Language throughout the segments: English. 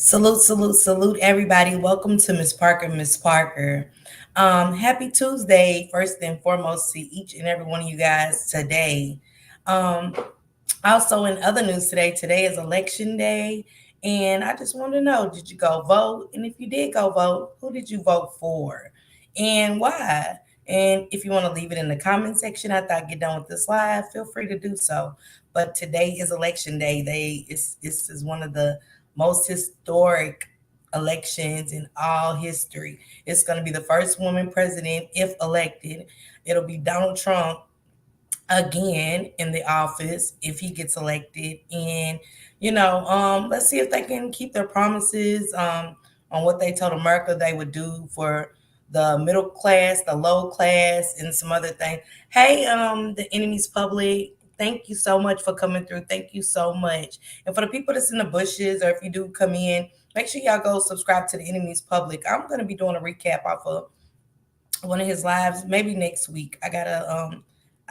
Salute, salute, salute, everybody. Welcome to Miss Parker, Miss Parker. Happy Tuesday, first and foremost, to each and every one of you guys today. Um, Also, in other news today is election day. And I just want to know, did you go vote? And if you did go vote, who did you vote for? And why? And if you want to leave it in the comment section after I get done with this live, feel free to do so. But today is election day. This is one of the most historic elections in all history. It's going to be the first woman president if elected. It'll be Donald Trump again in the office if he gets elected. And let's see if they can keep their promises on what they told America they would do for the middle class, the low class, and some other things. Hey, the enemy's public, thank you so much for coming through. Thank you so much. And for the people that's in the bushes, or if you do come in, make sure y'all go subscribe to the enemy's public. I'm going to be doing a recap off of one of his lives maybe next week.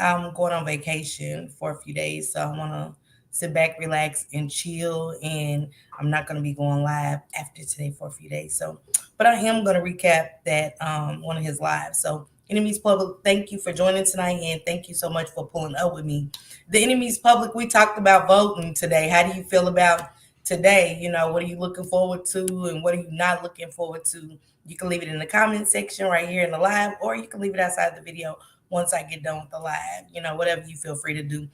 I'm going on vacation for a few days, so I want to sit back, relax, and chill. And I'm not going to be going live after today for a few days. So, but I am going to recap that one of his lives. So, Enemies Public, thank you for joining tonight, and thank you so much for pulling up with me. The Enemies Public, we talked about voting today. How do you feel about today? What are you looking forward to, and what are you not looking forward to? You can leave it in the comment section right here in the live, or you can leave it outside the video once I get done with the live. Whatever you feel free to do.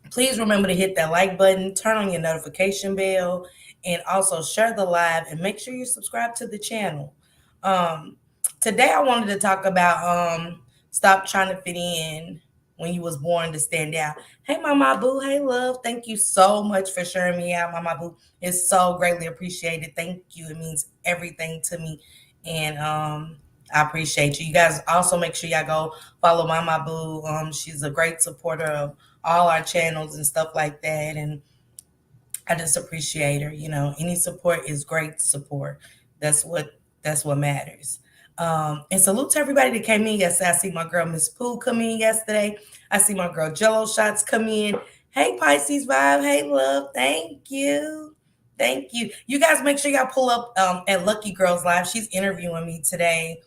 Please remember to hit that like button, turn on your notification bell, and also share the live and make sure you subscribe to the channel. Um, Today I wanted to talk about stop trying to fit in when you was born to stand out. Hey Mama Boo, hey love. Thank you so much for sharing me out, Mama Boo. It's so greatly appreciated. Thank you. It means everything to me. And I appreciate you. You guys also make sure y'all go follow Mama Boo. She's a great supporter of all our channels and stuff like that. And I just appreciate her. Any support is great support. That's what that's what matters. And salute to everybody that came in yesterday. I see my girl Miss Pooh come in yesterday. I see my girl Jello Shots come in. Hey Pisces Vibe. Hey love. Thank you. Thank you. You guys make sure y'all pull up at Lucky Girls Live. She's interviewing me today.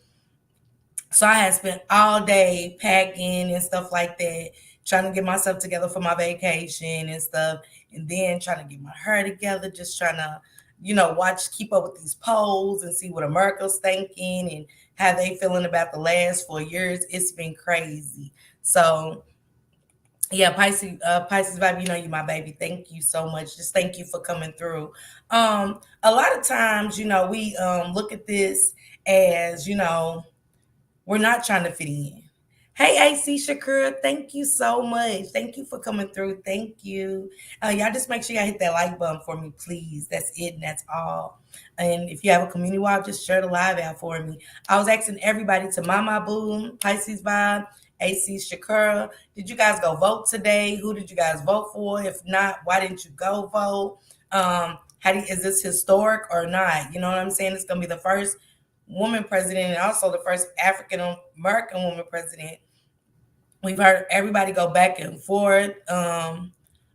So I had spent all day packing and stuff like that, trying to get myself together for my vacation and stuff, and then trying to get my hair together, just trying to, keep up with these polls and see what America's thinking and how they feeling about the last 4 years. It's been crazy. So yeah, Pisces vibe, you my baby. Thank you so much. Just thank you for coming through. A lot of times, we look at this as, we're not trying to fit in. Hey, AC Shakur, thank you so much. Thank you for coming through. Thank you. Y'all just make sure y'all hit that like button for me, please. That's it, and that's all. And if you have a community wall, just share the live out for me. I was asking everybody to Mama Boom, Pisces Vibe, AC Shakura. Did you guys go vote today? Who did you guys vote for? If not, why didn't you go vote? Is this historic or not? You know what I'm saying? It's gonna be the first woman president and also the first African American woman president. We've heard everybody go back and forth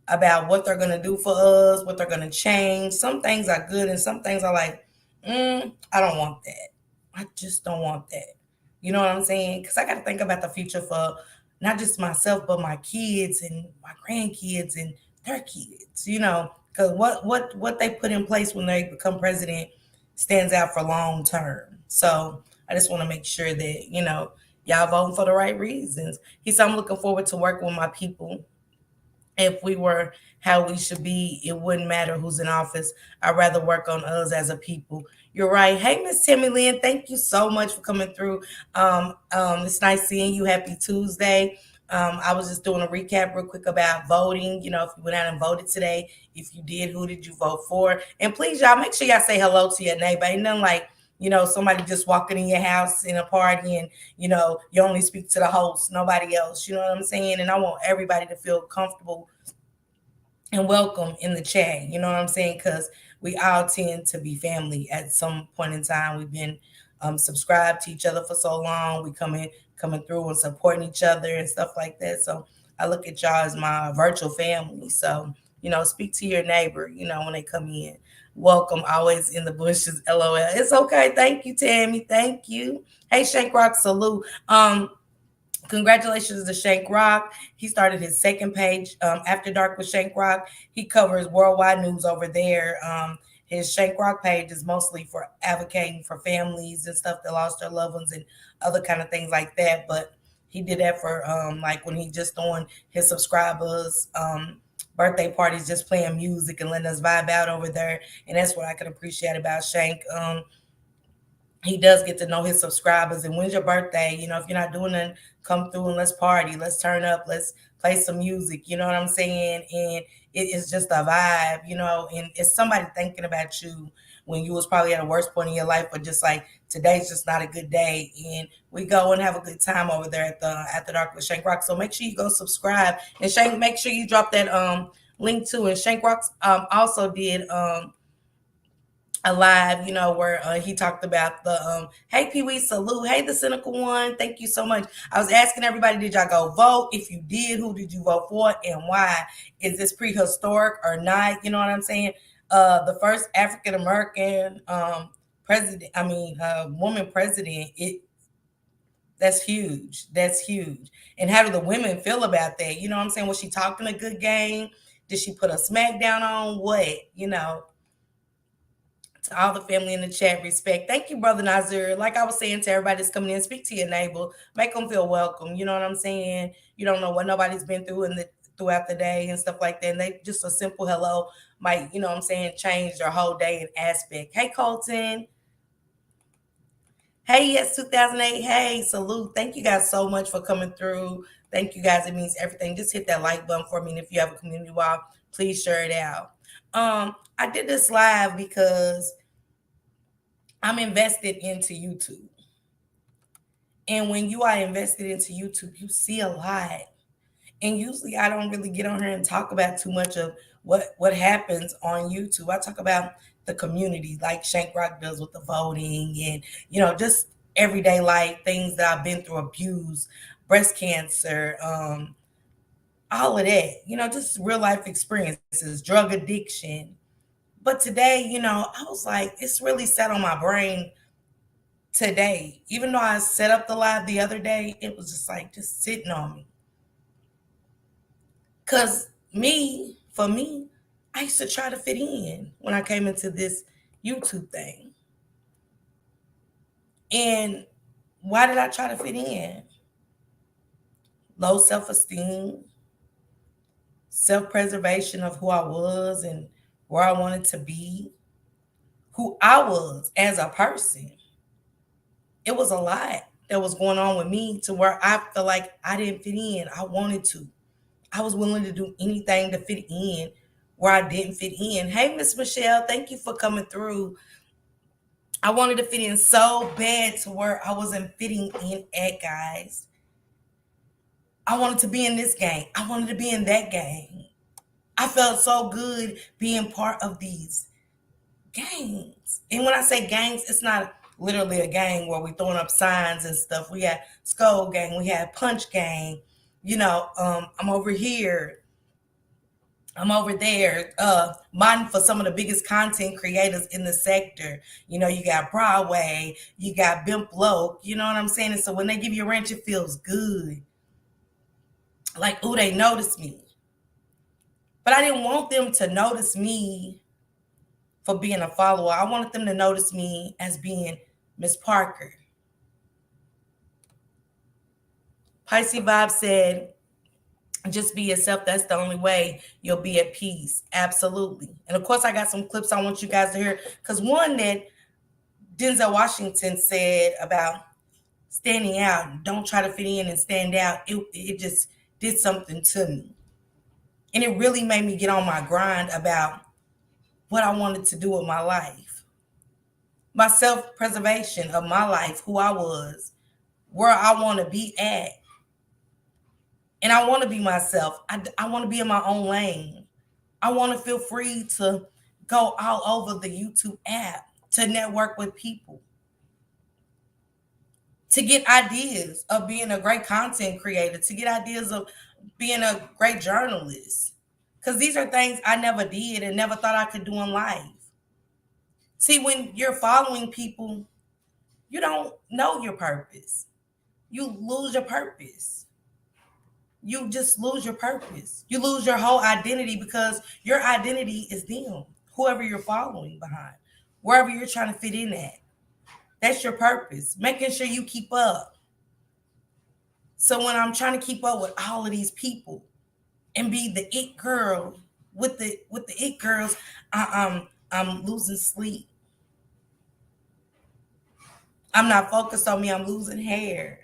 about what they're gonna do for us, what they're gonna change. Some things are good, and some things are like, I don't want that. I just don't want that. You know what I'm saying? Because I got to think about the future for not just myself, but my kids and my grandkids and their kids. Because what they put in place when they become president stands out for long term. So I just want to make sure that y'all voting for the right reasons. He said, I'm looking forward to working with my people. If we were how we should be, it wouldn't matter who's in office. I'd rather work on us as a people. You're right. Hey, Miss Timmy Lynn, thank you so much for coming through. It's nice seeing you. Happy Tuesday. I was just doing a recap real quick about voting. If you went out and voted today, if you did, who did you vote for? And please, y'all, make sure y'all say hello to your neighbor. Ain't nothing like somebody just walking in your house in a party and, you only speak to the host, nobody else. You know what I'm saying? And I want everybody to feel comfortable and welcome in the chat. You know what I'm saying? Because we all tend to be family at some point in time. We've been subscribed to each other for so long. We coming through and supporting each other and stuff like that. So I look at y'all as my virtual family. So Speak to your neighbor, when they come in. Welcome, always in the bushes. LOL. It's okay. Thank you, Tammy. Thank you. Hey, Shank Rock, salute. Congratulations to Shank Rock. He started his second page, After Dark with Shank Rock. He covers worldwide news over there. His Shank Rock page is mostly for advocating for families and stuff that lost their loved ones and other kind of things like that. But he did that for like when he just on his subscribers' birthday parties, just playing music and letting us vibe out over there. And that's what I can appreciate about Shank. He does get to know his subscribers. And when's your birthday? If you're not doing nothing, come through and let's party, let's turn up, let's play some music. You know what I'm saying? And it is just a vibe, and it's somebody thinking about you when you was probably at a worst point in your life, but just like today's just not a good day. And we go and have a good time over there at the After Dark with Shank Rock. So make sure you go subscribe. And Shank, make sure you drop that link too. And Shank Rocks also did a live, where he talked about the hey Pee Wee, salute, hey the cynical one, thank you so much. I was asking everybody, did y'all go vote? If you did, who did you vote for and why? Is this prehistoric or not? You know what I'm saying? The first African American president, woman president, that's huge. That's huge. And how do the women feel about that? You know what I'm saying? Was she talking a good game? Did she put a smack down on what? To all the family in the chat, respect. Thank you, Brother Nazir. Like I was saying to everybody that's coming in, speak to your neighbor, make them feel welcome. You know what I'm saying? You don't know what nobody's been through throughout the day and stuff like that. And they just a simple hello might, what I'm saying, change their whole day and aspect. Hey, Colton. Hey, yes, 2008. Hey, salute. Thank you guys so much for coming through. Thank you guys. It means everything. Just hit that like button for me. And if you have a community wall, please share it out. I did this live because I'm invested into YouTube. And when you are invested into YouTube, you see a lot. And usually I don't really get on here and talk about too much of what happens on YouTube. I talk about the community, like Shank Rock does with the voting and, just everyday life, things that I've been through, abuse, breast cancer, all of that, just real life experiences, drug addiction. But today, I was like, it's really set on my brain today. Even though I set up the live the other day, it was just like just sitting on me. Cause for me, I used to try to fit in when I came into this YouTube thing. And why did I try to fit in? Low self-esteem, self-preservation of who I was and where I wanted to be, who I was as a person. It was a lot that was going on with me to where I felt like I didn't fit in. I wanted to. I was willing to do anything to fit in where I didn't fit in. Hey, Miss Michelle, thank you for coming through. I wanted to fit in so bad to where I wasn't fitting in at, guys. I wanted to be in this gang. I wanted to be in that gang. I felt so good being part of these gangs. And when I say gangs, it's not literally a gang where we throwing up signs and stuff. We had Skull Gang, we had Punch Gang. I'm over here. I'm over there, modding for some of the biggest content creators in the sector. You got Broadway, you got Bimp Loke, you know what I'm saying? And so when they give you a ranch, it feels good. Like, ooh, they noticed me. But I didn't want them to notice me for being a follower. I wanted them to notice me as being Miss Parker. Pisces Vibe said, just be yourself. That's the only way you'll be at peace. Absolutely. And of course, I got some clips I want you guys to hear. Because one that Denzel Washington said about standing out, don't try to fit in and stand out. It just did something to me. And it really made me get on my grind about what I wanted to do with my life. My self-preservation of my life, who I was, where I want to be at. And I want to be myself. I want to be in my own lane. I want to feel free to go all over the YouTube app, to network with people, to get ideas of being a great content creator, to get ideas of being a great journalist. Because these are things I never did and never thought I could do in life. See, when you're following people, you don't know your purpose. You lose your purpose. You just lose your purpose. You lose your whole identity because your identity is them, whoever you're following behind, wherever you're trying to fit in at. That's your purpose. Making sure you keep up. So when I'm trying to keep up with all of these people and be the it girl with the it girls, I'm losing sleep. I'm not focused on me. I'm losing hair.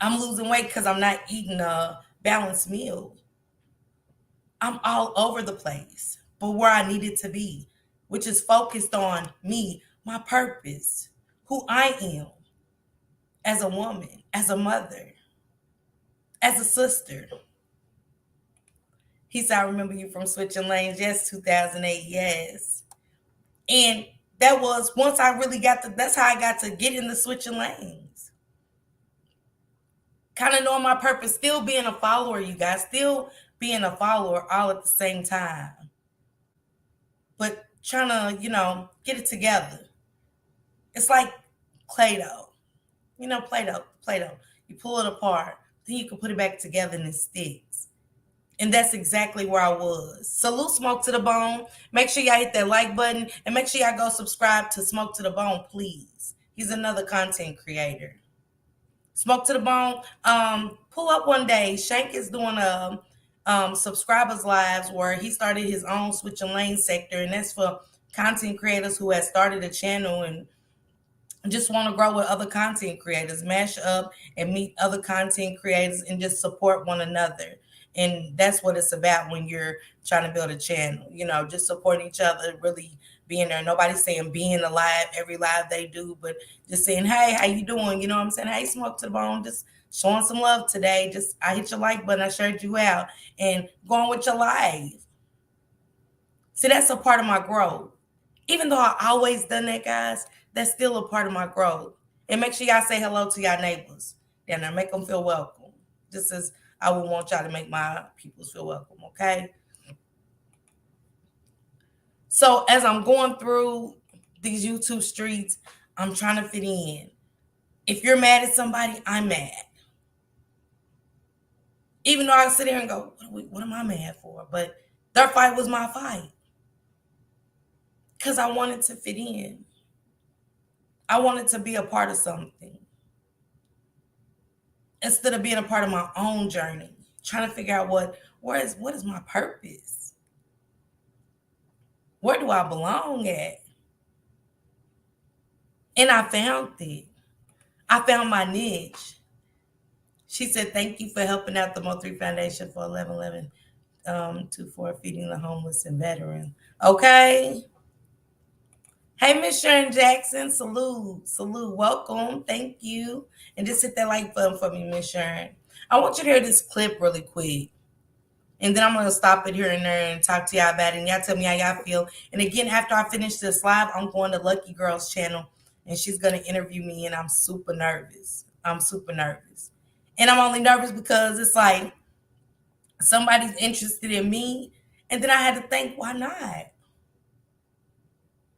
I'm losing weight because I'm not eating a balanced meal. I'm all over the place, but where I needed to be, which is focused on me, my purpose, who I am as a woman, as a mother, as a sister. He said, I remember you from Switching Lanes. Yes, 2008. Yes. And that was once I really that's how I got to get in the Switching Lanes. Kind of knowing my purpose, still being a follower, you guys, still being a follower all at the same time. But trying to, get it together. It's like Play-Doh. Play-Doh. You pull it apart, then you can put it back together and it sticks. And that's exactly where I was. Salute Smoke to the Bone. Make sure y'all hit that like button and make sure y'all go subscribe to Smoke to the Bone, please. He's another content creator. Smoke to the Bone. Pull up one day. Shank is doing a subscribers lives where he started his own switching lane sector, and that's for content creators who have started a channel and just want to grow with other content creators, mash up and meet other content creators and just support one another. And that's what it's about when you're trying to build a channel, just supporting each other, really being there. Nobody's saying being alive every live they do, but just saying, hey, how you doing? You know what I'm saying? Hey, Smoke to the Bone, just showing some love today. Just I hit your like button, I shared you out and going with your life. See, that's a part of my growth. Even though I always done that, guys, that's still a part of my growth. And make sure y'all say hello to y'all neighbors. Then I make them feel welcome. Just as I would want y'all to make my peoples feel welcome, okay? So as I'm going through these YouTube streets, I'm trying to fit in. If you're mad at somebody, I'm mad. Even though I sit here and go, what am I mad for? But their fight was my fight. Because I wanted to fit in. I wanted to be a part of something. Instead of being a part of my own journey, trying to figure out what is my purpose? Where do I belong at? And I found it. I found my niche. She said, thank you for helping out the Mo3 Foundation for 1111 for feeding the homeless and veterans. Okay. Hey, Miss Sharon Jackson, salute, welcome, thank you. And just hit that like button for me, Miss Sharon. I want you to hear this clip really quick. And then I'm going to stop it here and there and talk to y'all about it. And y'all tell me how y'all feel. And again, after I finish this live, I'm going to Lucky Girl's channel. And she's going to interview me. And I'm super nervous. And I'm only nervous because it's like somebody's interested in me. And then I had to think, why not?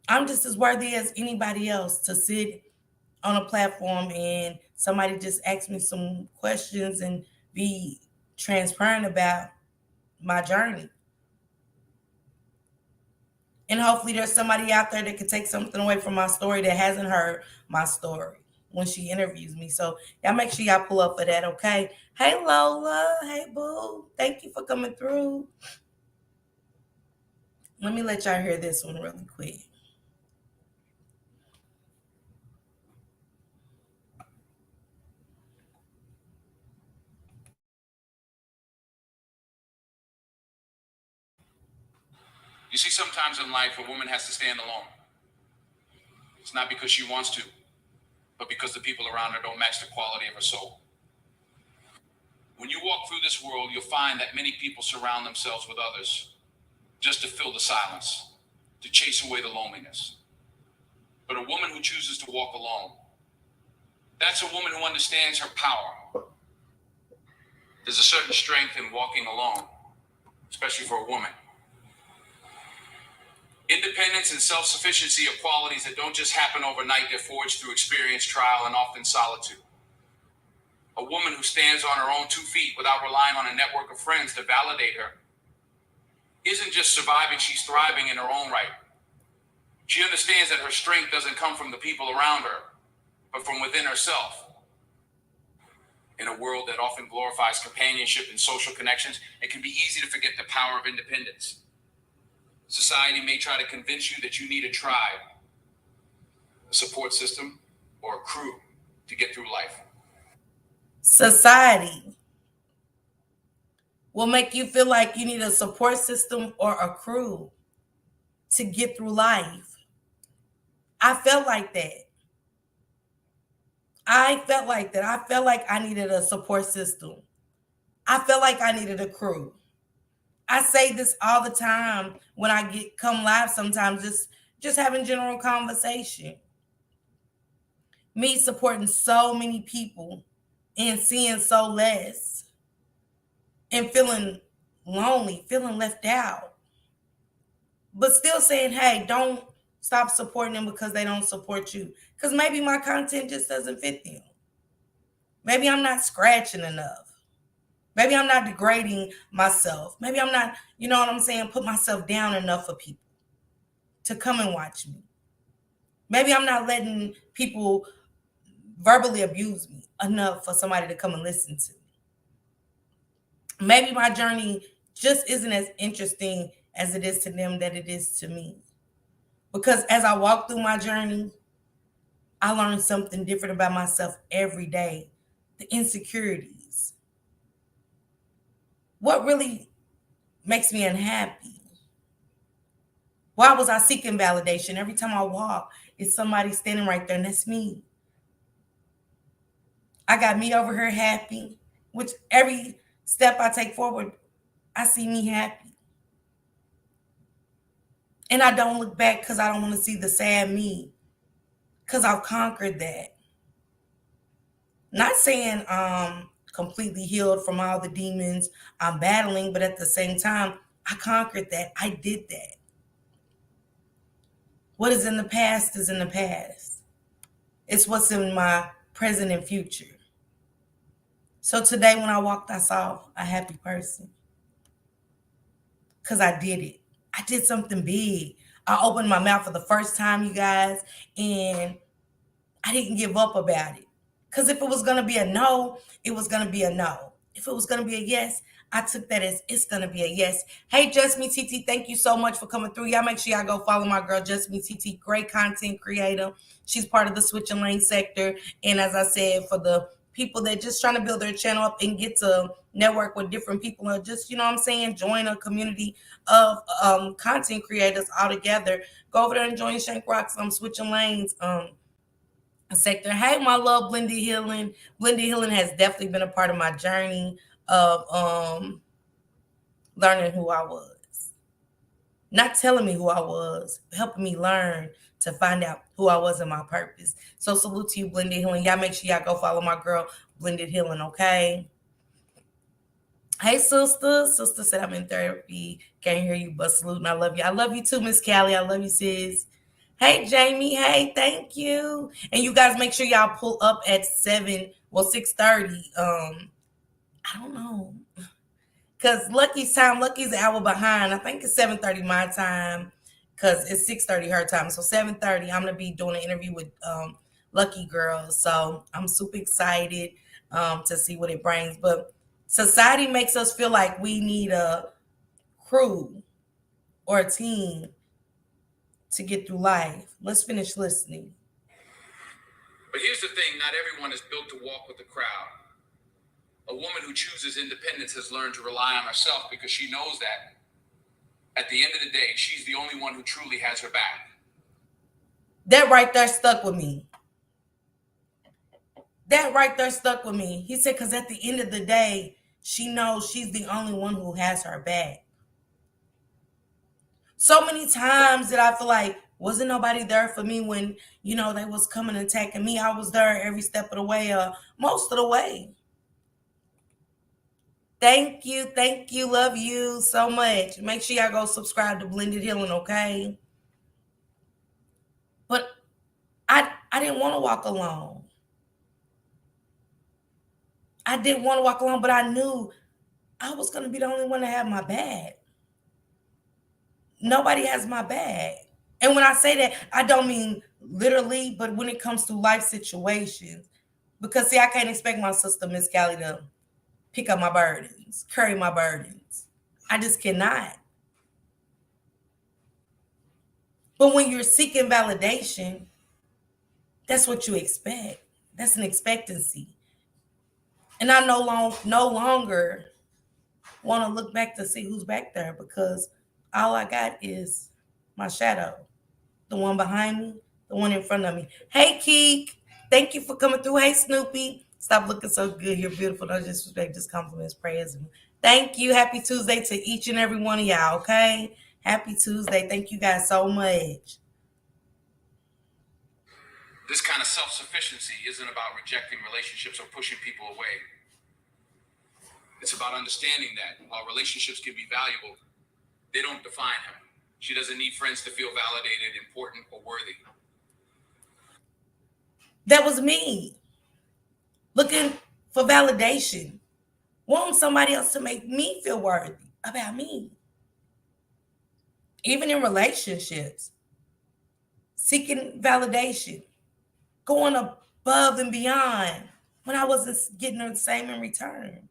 I'm just as worthy as anybody else to sit on a platform and somebody just ask me some questions and be transparent about my journey. And hopefully there's somebody out there that can take something away from my story that hasn't heard my story when she interviews me. So y'all make sure y'all pull up for that, okay? Hey Lola, hey boo. Thank you for coming through. Let me let y'all hear this one really quick. You see, sometimes in life, a woman has to stand alone. It's not because she wants to, but because the people around her don't match the quality of her soul. When you walk through this world, you'll find that many people surround themselves with others just to fill the silence, to chase away the loneliness. But a woman who chooses to walk alone, that's a woman who understands her power. There's a certain strength in walking alone, especially for a woman. Independence and self-sufficiency are qualities that don't just happen overnight. They're forged through experience, trial, and often solitude. A woman who stands on her own 2 feet without relying on a network of friends to validate her isn't just surviving, she's thriving in her own right. She understands that her strength doesn't come from the people around her, but from within herself. In a world that often glorifies companionship and social connections, it can be easy to forget the power of independence. Society may try to convince you that you need a tribe, a support system, or a crew to get through life. Society will make you feel like you need a support system or a crew to get through life. I felt like that. I felt like that. I felt like I needed a support system. I felt like I needed a crew. I say this all the time when I get come live sometimes, just having general conversation. Me supporting so many people and seeing so less and feeling lonely, feeling left out. But still saying, hey, don't stop supporting them because they don't support you. Because maybe my content just doesn't fit them. Maybe I'm not scratching enough. Maybe I'm not degrading myself. Maybe I'm not, you know what I'm saying, put myself down enough for people to come and watch me. Maybe I'm not letting people verbally abuse me enough for somebody to come and listen to. Maybe my journey just isn't as interesting as it is to them that it is to me. Because as I walk through my journey, I learn something different about myself every day. The insecurities. What really makes me unhappy? Why was I seeking validation? Every time I walk, it's somebody standing right there, and that's me. I got me over here happy, which every step I take forward, I see me happy. And I don't look back because I don't want to see the sad me, because I've conquered that. Not saying I'm completely healed from all the demons I'm battling, but at the same time, I conquered that. I did that. What is in the past is in the past. It's what's in my present and future. So today when I walked, I saw a happy person because I did it. I did something big. I opened my mouth for the first time, you guys, and I didn't give up about it. Because if it was going to be a no, it was going to be a no. If it was going to be a yes, I took that as it's going to be a yes. Hey, Just Me TT, thank you so much for coming through. Y'all make sure y'all go follow my girl, Just Me TT, great content creator. She's part of the Switch and Lane sector. And as I said, for the people that just trying to build their channel up and get to network with different people and just, you know what I'm saying, join a community of content creators all together, go over there and join Shank Rocks Switch and Lanes sector. Hey, my love, Blended Healing. Blended Healing has definitely been a part of my journey of learning who I was. Not telling me who I was, helping me learn to find out who I was and my purpose. So salute to you, Blended Healing. Y'all make sure y'all go follow my girl, Blended Healing, okay? Hey, sister. Sister said I'm in therapy. Can't hear you, but salute and I love you. I love you too, Miss Callie. I love you, sis. Hey, Jamie. Hey, thank you. And you guys make sure y'all pull up at 6:30. I don't know. Cause Lucky's an hour behind. I think it's 7:30 my time. Cause it's 6:30 her time. So 7:30, I'm gonna be doing an interview with Lucky Girl. So I'm super excited to see what it brings. But society makes us feel like we need a crew or a team to get through life. Let's finish listening. But here's the thing, not everyone is built to walk with the crowd. A woman who chooses independence has learned to rely on herself because she knows that at the end of the day, she's the only one who truly has her back. That right there stuck with me. That right there stuck with me. He said, because at the end of the day, she knows she's the only one who has her back. So many times that I feel like wasn't nobody there for me when, you know, they was coming and attacking me. I was there every step of the way, most of the way. Thank you. Thank you. Love you so much. Make sure y'all go subscribe to Blended Healing, okay? But I didn't want to walk alone. I didn't want to walk alone, but I knew I was going to be the only one to have my back. Nobody has my back. And when I say that, I don't mean literally, but when it comes to life situations, because see, I can't expect my sister, Miss Callie, to pick up my burdens, carry my burdens. I just cannot. But when you're seeking validation, that's what you expect. That's an expectancy. And I no longer want to look back to see who's back there because all I got is my shadow. The one behind me, the one in front of me. Hey, Keek. Thank you for coming through. Hey, Snoopy. Stop looking so good. You're beautiful. No disrespect, just compliments, prayers. Thank you. Happy Tuesday to each and every one of y'all, okay? Happy Tuesday. Thank you guys so much. This kind of self sufficiency isn't about rejecting relationships or pushing people away. It's about understanding that while relationships can be valuable, they don't define her. She doesn't need friends to feel validated, important, or worthy. That was me looking for validation, wanting somebody else to make me feel worthy about me. Even in relationships, seeking validation, going above and beyond when I wasn't getting the same in return.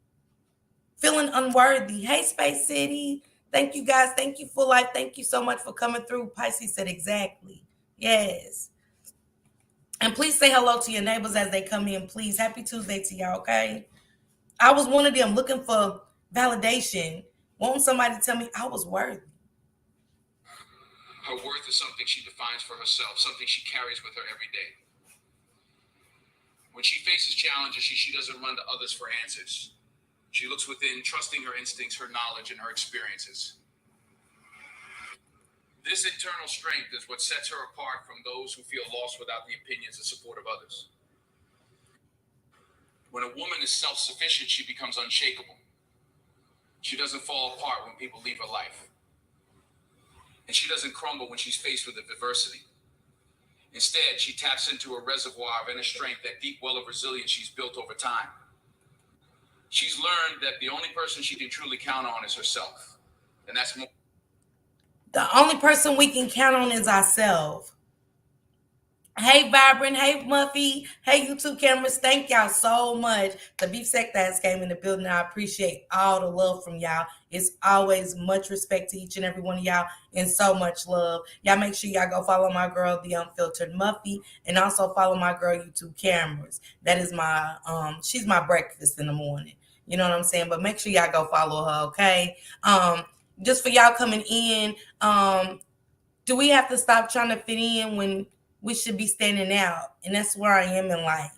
Feeling unworthy. Hey, Space City. Thank you guys. Thank you, Full Life. Thank you so much for coming through. Pisces said exactly. Yes. And please say hello to your neighbors as they come in, please. Happy Tuesday to y'all, okay? I was one of them looking for validation, wanting somebody to tell me I was worthy. Her worth is something she defines for herself, something she carries with her every day. When she faces challenges, she doesn't run to others for answers. She looks within, trusting her instincts, her knowledge, and her experiences. This internal strength is what sets her apart from those who feel lost without the opinions and support of others. When a woman is self-sufficient, she becomes unshakable. She doesn't fall apart when people leave her life. And she doesn't crumble when she's faced with adversity. Instead, she taps into a reservoir of inner strength, that deep well of resilience she's built over time. She's learned that the only person she can truly count on is herself. And that's more. The only person we can count on is ourselves. Hey, Vibrant. Hey, Muffy. Hey, YouTube cameras. Thank y'all so much. The Beef Sector has came in the building. I appreciate all the love from y'all. It's always much respect to each and every one of y'all and so much love. Y'all make sure y'all go follow my girl, The Unfiltered Muffy, and also follow my girl, YouTube Cameras. That is my, she's my breakfast in the morning. You know what I'm saying? But make sure y'all go follow her, okay? Just for y'all coming in, do we have to stop trying to fit in when we should be standing out? And that's where I am in life.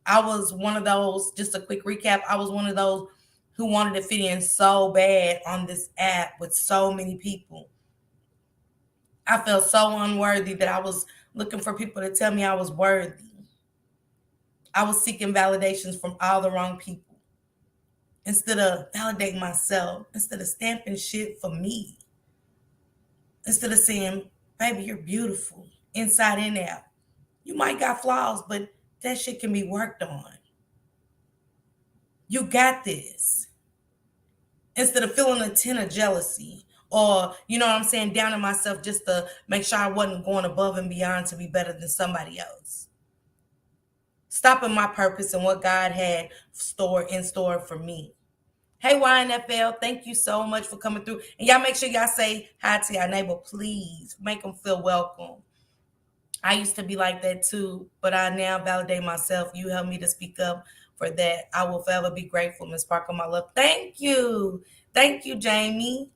I was one of those, just a quick recap, I was one of those who wanted to fit in so bad on this app with so many people. I felt so unworthy that I was looking for people to tell me I was worthy. I was seeking validations from all the wrong people instead of validating myself, instead of stamping shit for me, instead of saying, baby, you're beautiful inside and out. You might got flaws, but that shit can be worked on. You got this. Instead of feeling a tin of jealousy or, you know what I'm saying, down on myself just to make sure I wasn't going above and beyond to be better than somebody else. Stopping my purpose and what God had in store for me. Hey, YNFL, thank you so much for coming through. And y'all make sure y'all say hi to your neighbor, please. Make them feel welcome. I used to be like that too, but I now validate myself. You helped me to speak up for that. I will forever be grateful, Miss Parker, my love. Thank you. Thank you, Jamie.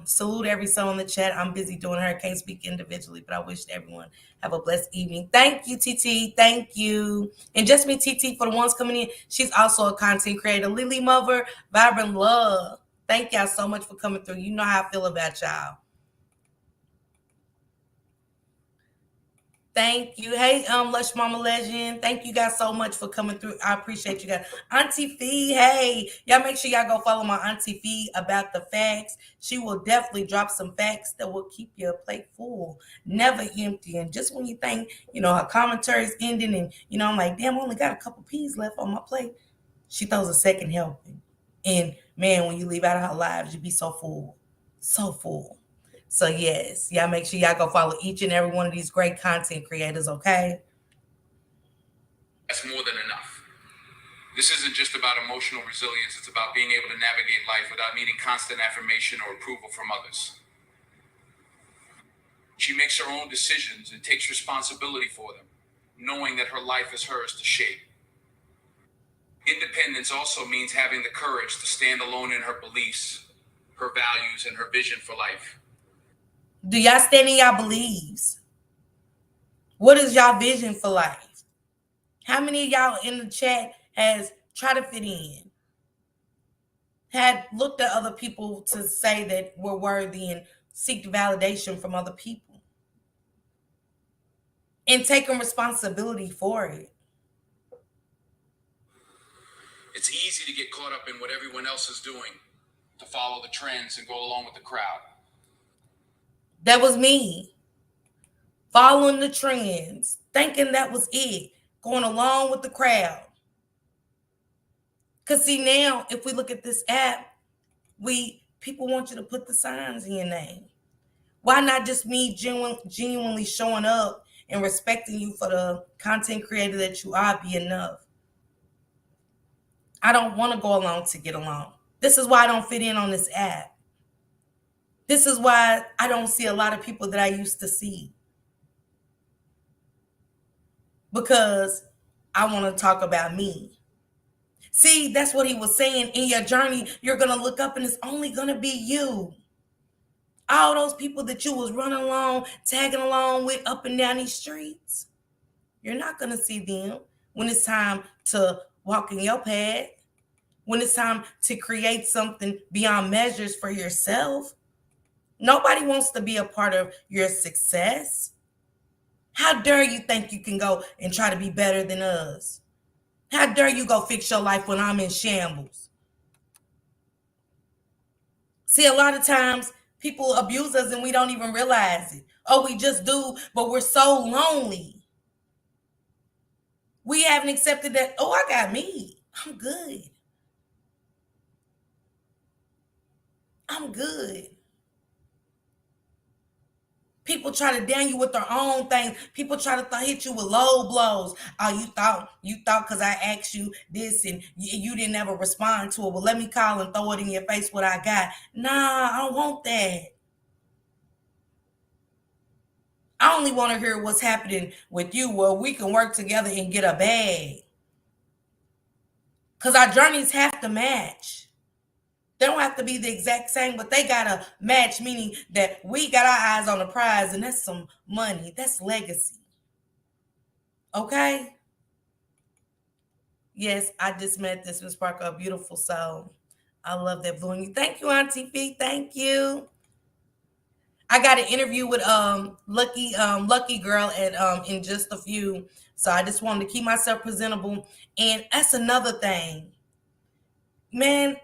Salute every soul in the chat. I'm busy doing her. Can't speak individually, but I wish everyone have a blessed evening. Thank you, TT. Thank you. And just me, TT, for the ones coming in. She's also a content creator. Lily Mother, Vibrant Love. Thank y'all so much for coming through. You know how I feel about y'all. Thank you. Hey, Lush Mama Legend. Thank you guys so much for coming through. I appreciate you guys. Auntie Fee, hey, y'all make sure y'all go follow my Auntie Fee about the facts. She will definitely drop some facts that will keep your plate full, never empty. And just when you think, her commentary is ending and, I'm like, damn, I only got a couple peas left on my plate. She throws a second helping. And man, when you leave out of her lives, you be so full. So full. So yes, y'all make sure y'all go follow each and every one of these great content creators, okay? That's more than enough. This isn't just about emotional resilience, it's about being able to navigate life without needing constant affirmation or approval from others. She makes her own decisions and takes responsibility for them, knowing that her life is hers to shape. Independence also means having the courage to stand alone in her beliefs, her values, and her vision for life. Do y'all stand in y'all beliefs? What is y'all vision for life? How many of y'all in the chat has tried to fit in? Had looked at other people to say that we're worthy and seek validation from other people? And taking responsibility for it. It's easy to get caught up in what everyone else is doing, to follow the trends and go along with the crowd. That was me. Following the trends, thinking that was it, going along with the crowd. Because see, now, if we look at this app, people want you to put the signs in your name. Why not just me genuinely showing up and respecting you for the content creator that you are be enough? I don't want to go along to get along. This is why I don't fit in on this app. This is why I don't see a lot of people that I used to see. Because I want to talk about me. See, that's what he was saying. In your journey, you're going to look up and it's only going to be you. All those people that you was running along, tagging along with up and down these streets, you're not going to see them when it's time to walk in your path, when it's time to create something beyond measures for yourself. Nobody wants to be a part of your success. How dare you think you can go and try to be better than us? How dare you go fix your life when I'm in shambles? See, a lot of times people abuse us and we don't even realize it. Oh, we just do, but we're so lonely. We haven't accepted that, oh, I got me. I'm good. I'm good. People try to down you with their own things. People try to hit you with low blows. Oh, you thought because I asked you this and you didn't ever respond to it. Well, let me call and throw it in your face what I got. Nah, I don't want that. I only want to hear what's happening with you where we can work together and get a bag. Because our journeys have to match. They don't have to be the exact same, but they got to match, meaning that we got our eyes on the prize, and that's some money. That's legacy. Okay? Yes, I just met this Miss Parker, a beautiful soul. I love that blue. And thank you, Auntie Fee. Thank you. I got an interview with Lucky Girl at in just a few. So I just wanted to keep myself presentable. And that's another thing. Man,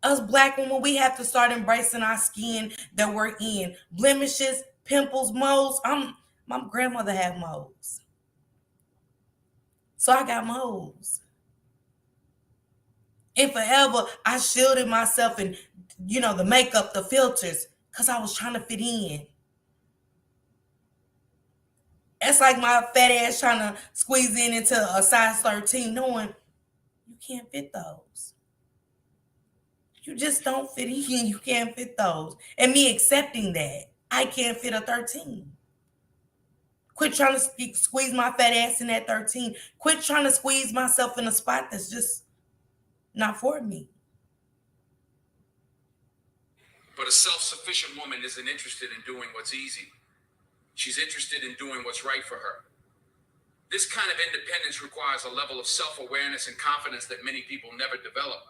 us black women, we have to start embracing our skin that we're in. Blemishes, pimples, moles. My grandmother had moles. So I got moles. And forever I shielded myself and the makeup, the filters, because I was trying to fit in. It's like my fat ass trying to squeeze in into a size 13, knowing you can't fit those. You just don't fit in. You can't fit those. And me accepting that I can't fit a 13. Quit trying to squeeze my fat ass in that 13. Quit trying to squeeze myself in a spot that's just not for me. But a self-sufficient woman isn't interested in doing what's easy. She's interested in doing what's right for her. This kind of independence requires a level of self-awareness and confidence that many people never develop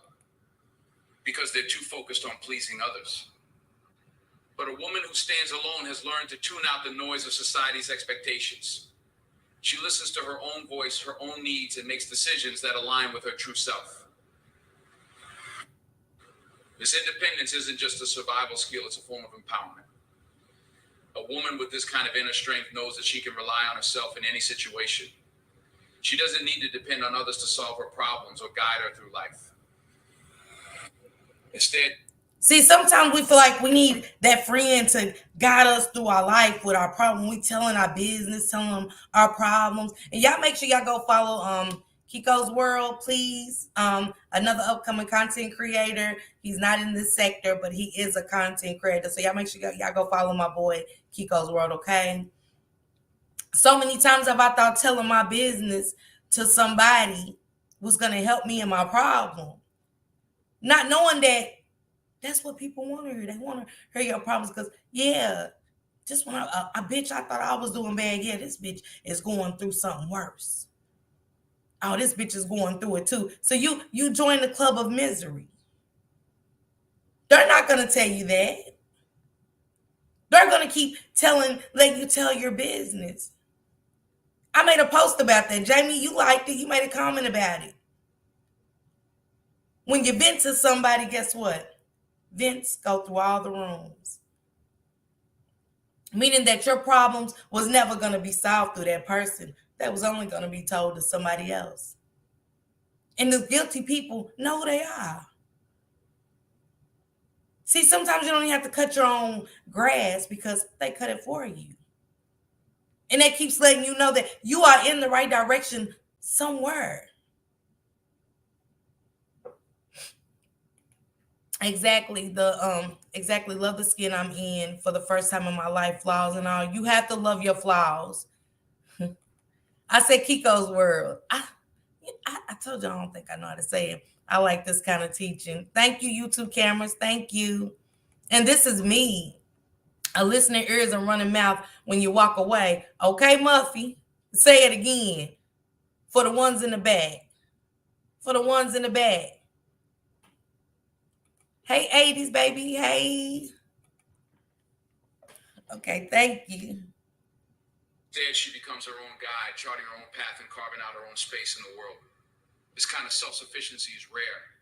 because they're too focused on pleasing others. But a woman who stands alone has learned to tune out the noise of society's expectations. She listens to her own voice, her own needs, and makes decisions that align with her true self. This independence isn't just a survival skill, it's a form of empowerment. A woman with this kind of inner strength knows that she can rely on herself in any situation. She doesn't need to depend on others to solve her problems or guide her through life. Instead, see, sometimes we feel like we need that friend to guide us through our life with our problem. We telling our business, telling them our problems. And y'all make sure y'all go follow Kiko's World, please. Another upcoming content creator. He's not in this sector, but he is a content creator. So y'all make sure y'all go follow my boy Kiko's World, okay? So many times have I thought telling my business to somebody was gonna help me in my problem. Not knowing that that's what people want to hear. They want to hear your problems because, yeah, just when a bitch I thought I was doing bad, yeah, this bitch is going through something worse. Oh, this bitch is going through it too. So you join the club of misery. They're not gonna tell you that. They're gonna keep letting you tell your business. I made a post about that. Jamie, you liked it. You made a comment about it. When you vent to somebody, guess what? Vents go through all the rooms. Meaning that your problems was never going to be solved through that person. That was only going to be told to somebody else. And the guilty people know who they are. See, sometimes you don't even have to cut your own grass because they cut it for you. And that keeps letting you know that you are in the right direction somewhere. Exactly. Exactly, love the skin I'm in for the first time in my life, flaws and all. You have to love your flaws. I said Kiko's World. I told you I don't think I know how to say it. I like this kind of teaching. Thank you, YouTube cameras. Thank you. And this is me. A listening ears and running mouth when you walk away. Okay, Muffy. Say it again. For the ones in the back. For the ones in the back. Hey, 80s, baby. Hey. Okay, thank you. instead, she becomes her own guide, charting her own path and carving out her own space in the world. This kind of self-sufficiency is rare,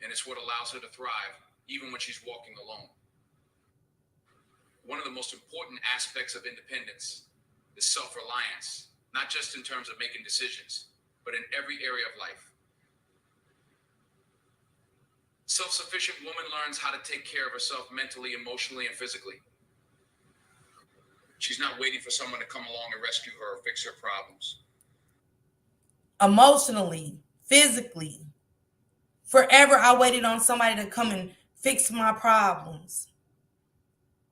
and it's what allows her to thrive, even when she's walking alone. One of the most important aspects of independence is self-reliance, not just in terms of making decisions, but in every area of life. Self-sufficient woman learns how to take care of herself mentally, emotionally, and physically. She's not waiting for someone to come along and rescue her or fix her problems. Emotionally, physically. Forever I waited on somebody to come and fix my problems.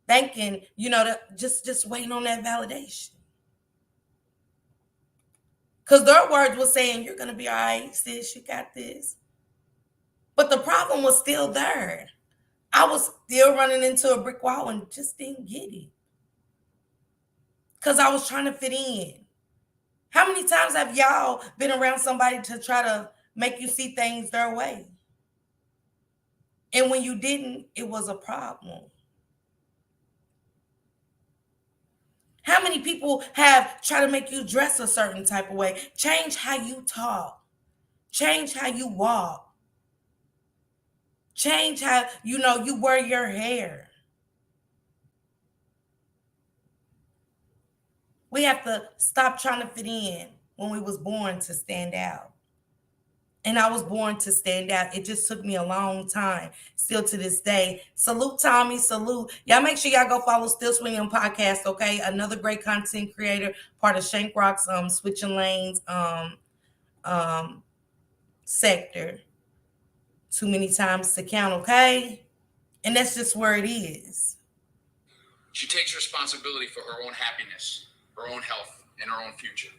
Thinking, just waiting on that validation. Because their words were saying, you're going to be all right, sis, you got this. But the problem was still there. I was still running into a brick wall and just didn't get it. Because I was trying to fit in. How many times have y'all been around somebody to try to make you see things their way? And when you didn't, it was a problem. How many people have tried to make you dress a certain type of way? Change how you talk. Change how you walk. Change how, you wear your hair. We have to stop trying to fit in when we was born to stand out. And I was born to stand out. It just took me a long time. Still to this day. Salute, Tommy. Salute. Y'all make sure y'all go follow Still Swinging Podcast, okay? Another great content creator, part of Shank Rock's Switching Lanes sector. Too many times to count, okay? And that's just where it is. She takes responsibility for her own happiness, her own health, and her own future.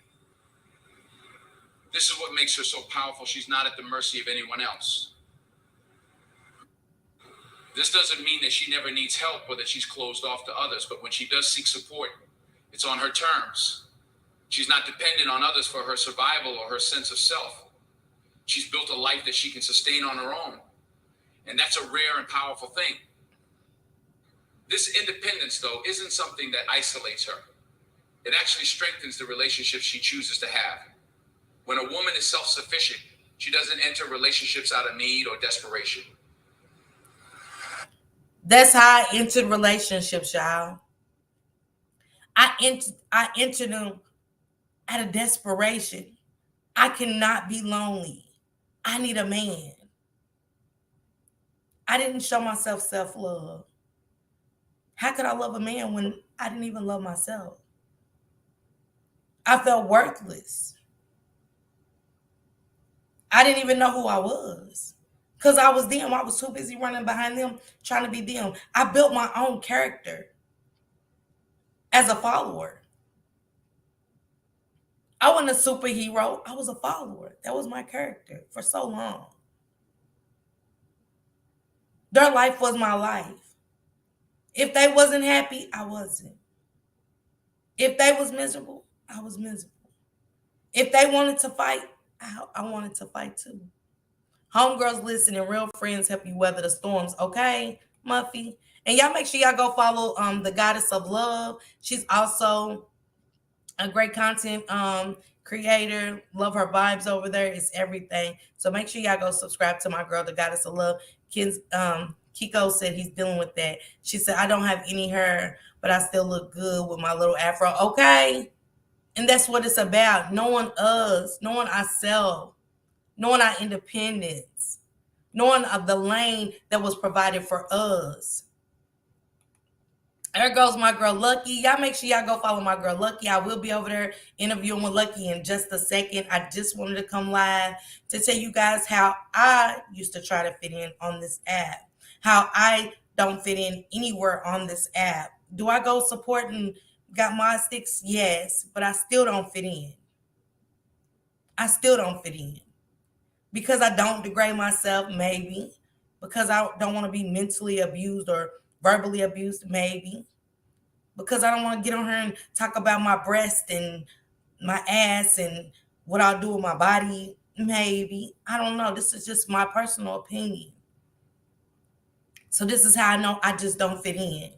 This is what makes her so powerful. She's not at the mercy of anyone else. This doesn't mean that she never needs help or that she's closed off to others, but when she does seek support, it's on her terms. She's not dependent on others for her survival or her sense of self. She's built a life that she can sustain on her own. And that's a rare and powerful thing. This independence, though, isn't something that isolates her. It actually strengthens the relationships she chooses to have. When a woman is self sufficient, she doesn't enter relationships out of need or desperation. That's how I entered relationships, y'all. I entered them out of desperation. I cannot be lonely. I need a man. I didn't show myself self love. How could I love a man when I didn't even love myself? I felt worthless. I didn't even know who I was. Because I was them. I was too busy running behind them, trying to be them. I built my own character as a follower. I wasn't a superhero. I was a follower. That was my character for so long. Their life was my life. If they wasn't happy, I wasn't. If they was miserable, I was miserable. If they wanted to fight, I wanted to fight too. Homegirls listen and real friends help you weather the storms, okay, Muffy? And y'all make sure y'all go follow the Goddess of Love. She's also a great content creator. Love her vibes over there. It's everything. So make sure y'all go subscribe to my girl, the Goddess of Love. Kids, Kiko said he's dealing with that. She said, I don't have any hair, but I still look good with my little afro. Okay. And that's what it's about. Knowing us, knowing ourselves, knowing our independence, knowing of the lane that was provided for us. There goes my girl Lucky. Y'all make sure y'all go follow my girl Lucky. I will be over there interviewing with Lucky in just a second. I just wanted to come live to tell you guys how I used to try to fit in on this app, how I don't fit in anywhere on this app. Do I go support and got my sticks? Yes, but I still don't fit in. I still don't fit in. Because I don't degrade myself, maybe. Because I don't want to be mentally abused or verbally abused, maybe. Because I don't want to get on here and talk about my breast and my ass and what I'll do with my body, maybe. I don't know. This is just my personal opinion. So this is how I know I just don't fit in.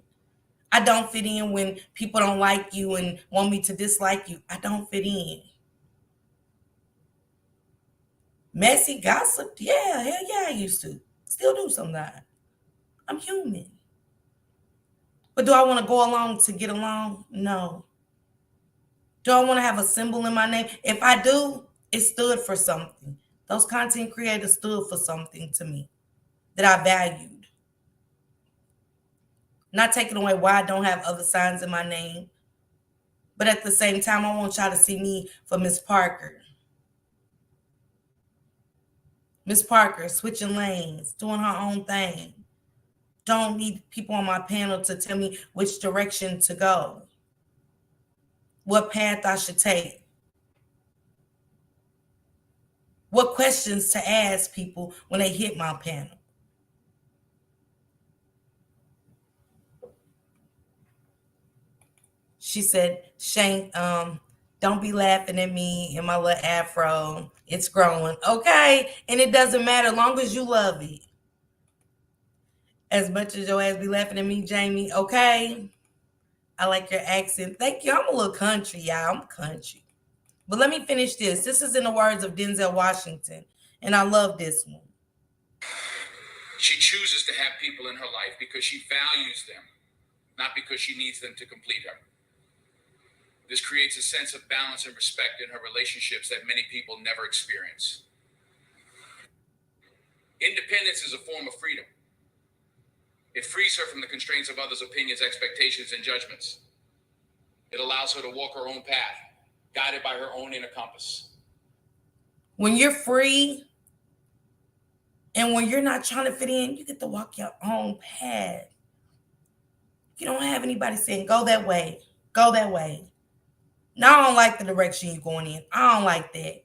I don't fit in when people don't like you and want me to dislike you. I don't fit in. Messy gossip? Yeah, hell yeah, I used to. Still do sometimes. I'm human. But do I want to go along to get along? No. Do I want to have a symbol in my name? If I do, it stood for something. Those content creators stood for something to me that I valued. Not taking away why I don't have other signs in my name. But at the same time, I want y'all to see me for Miss Parker. Miss Parker switching lanes, doing her own thing. Don't need people on my panel to tell me which direction to go, what path I should take, what questions to ask people when they hit my panel. She said, Shane, don't be laughing at me and my little afro. It's growing. Okay. And it doesn't matter as long as you love it. As much as your ass be laughing at me, Jamie. Okay. I like your accent. Thank you. I'm a little country, y'all. I'm country. But let me finish this. This is in the words of Denzel Washington. And I love this one. She chooses to have people in her life because she values them, not because she needs them to complete her. This creates a sense of balance and respect in her relationships that many people never experience. Independence is a form of freedom. It frees her from the constraints of others' opinions, expectations, and judgments. It allows her to walk her own path, guided by her own inner compass. When you're free and when you're not trying to fit in, you get to walk your own path. You don't have anybody saying, go that way, go that way. No, I don't like the direction you're going in. I don't like that.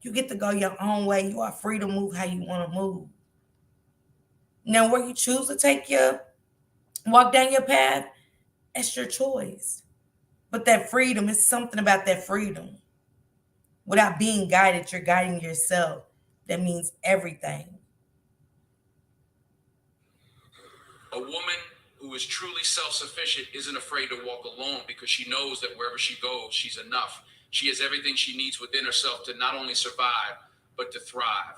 You get to go your own way. You are free to move how you want to move. Now, where you choose to walk down your path, that's your choice. But that freedom is something about that freedom. Without being guided, you're guiding yourself. That means everything. A woman who who is truly self-sufficient isn't afraid to walk alone because she knows that wherever she goes, she's enough. She has everything she needs within herself to not only survive, but to thrive.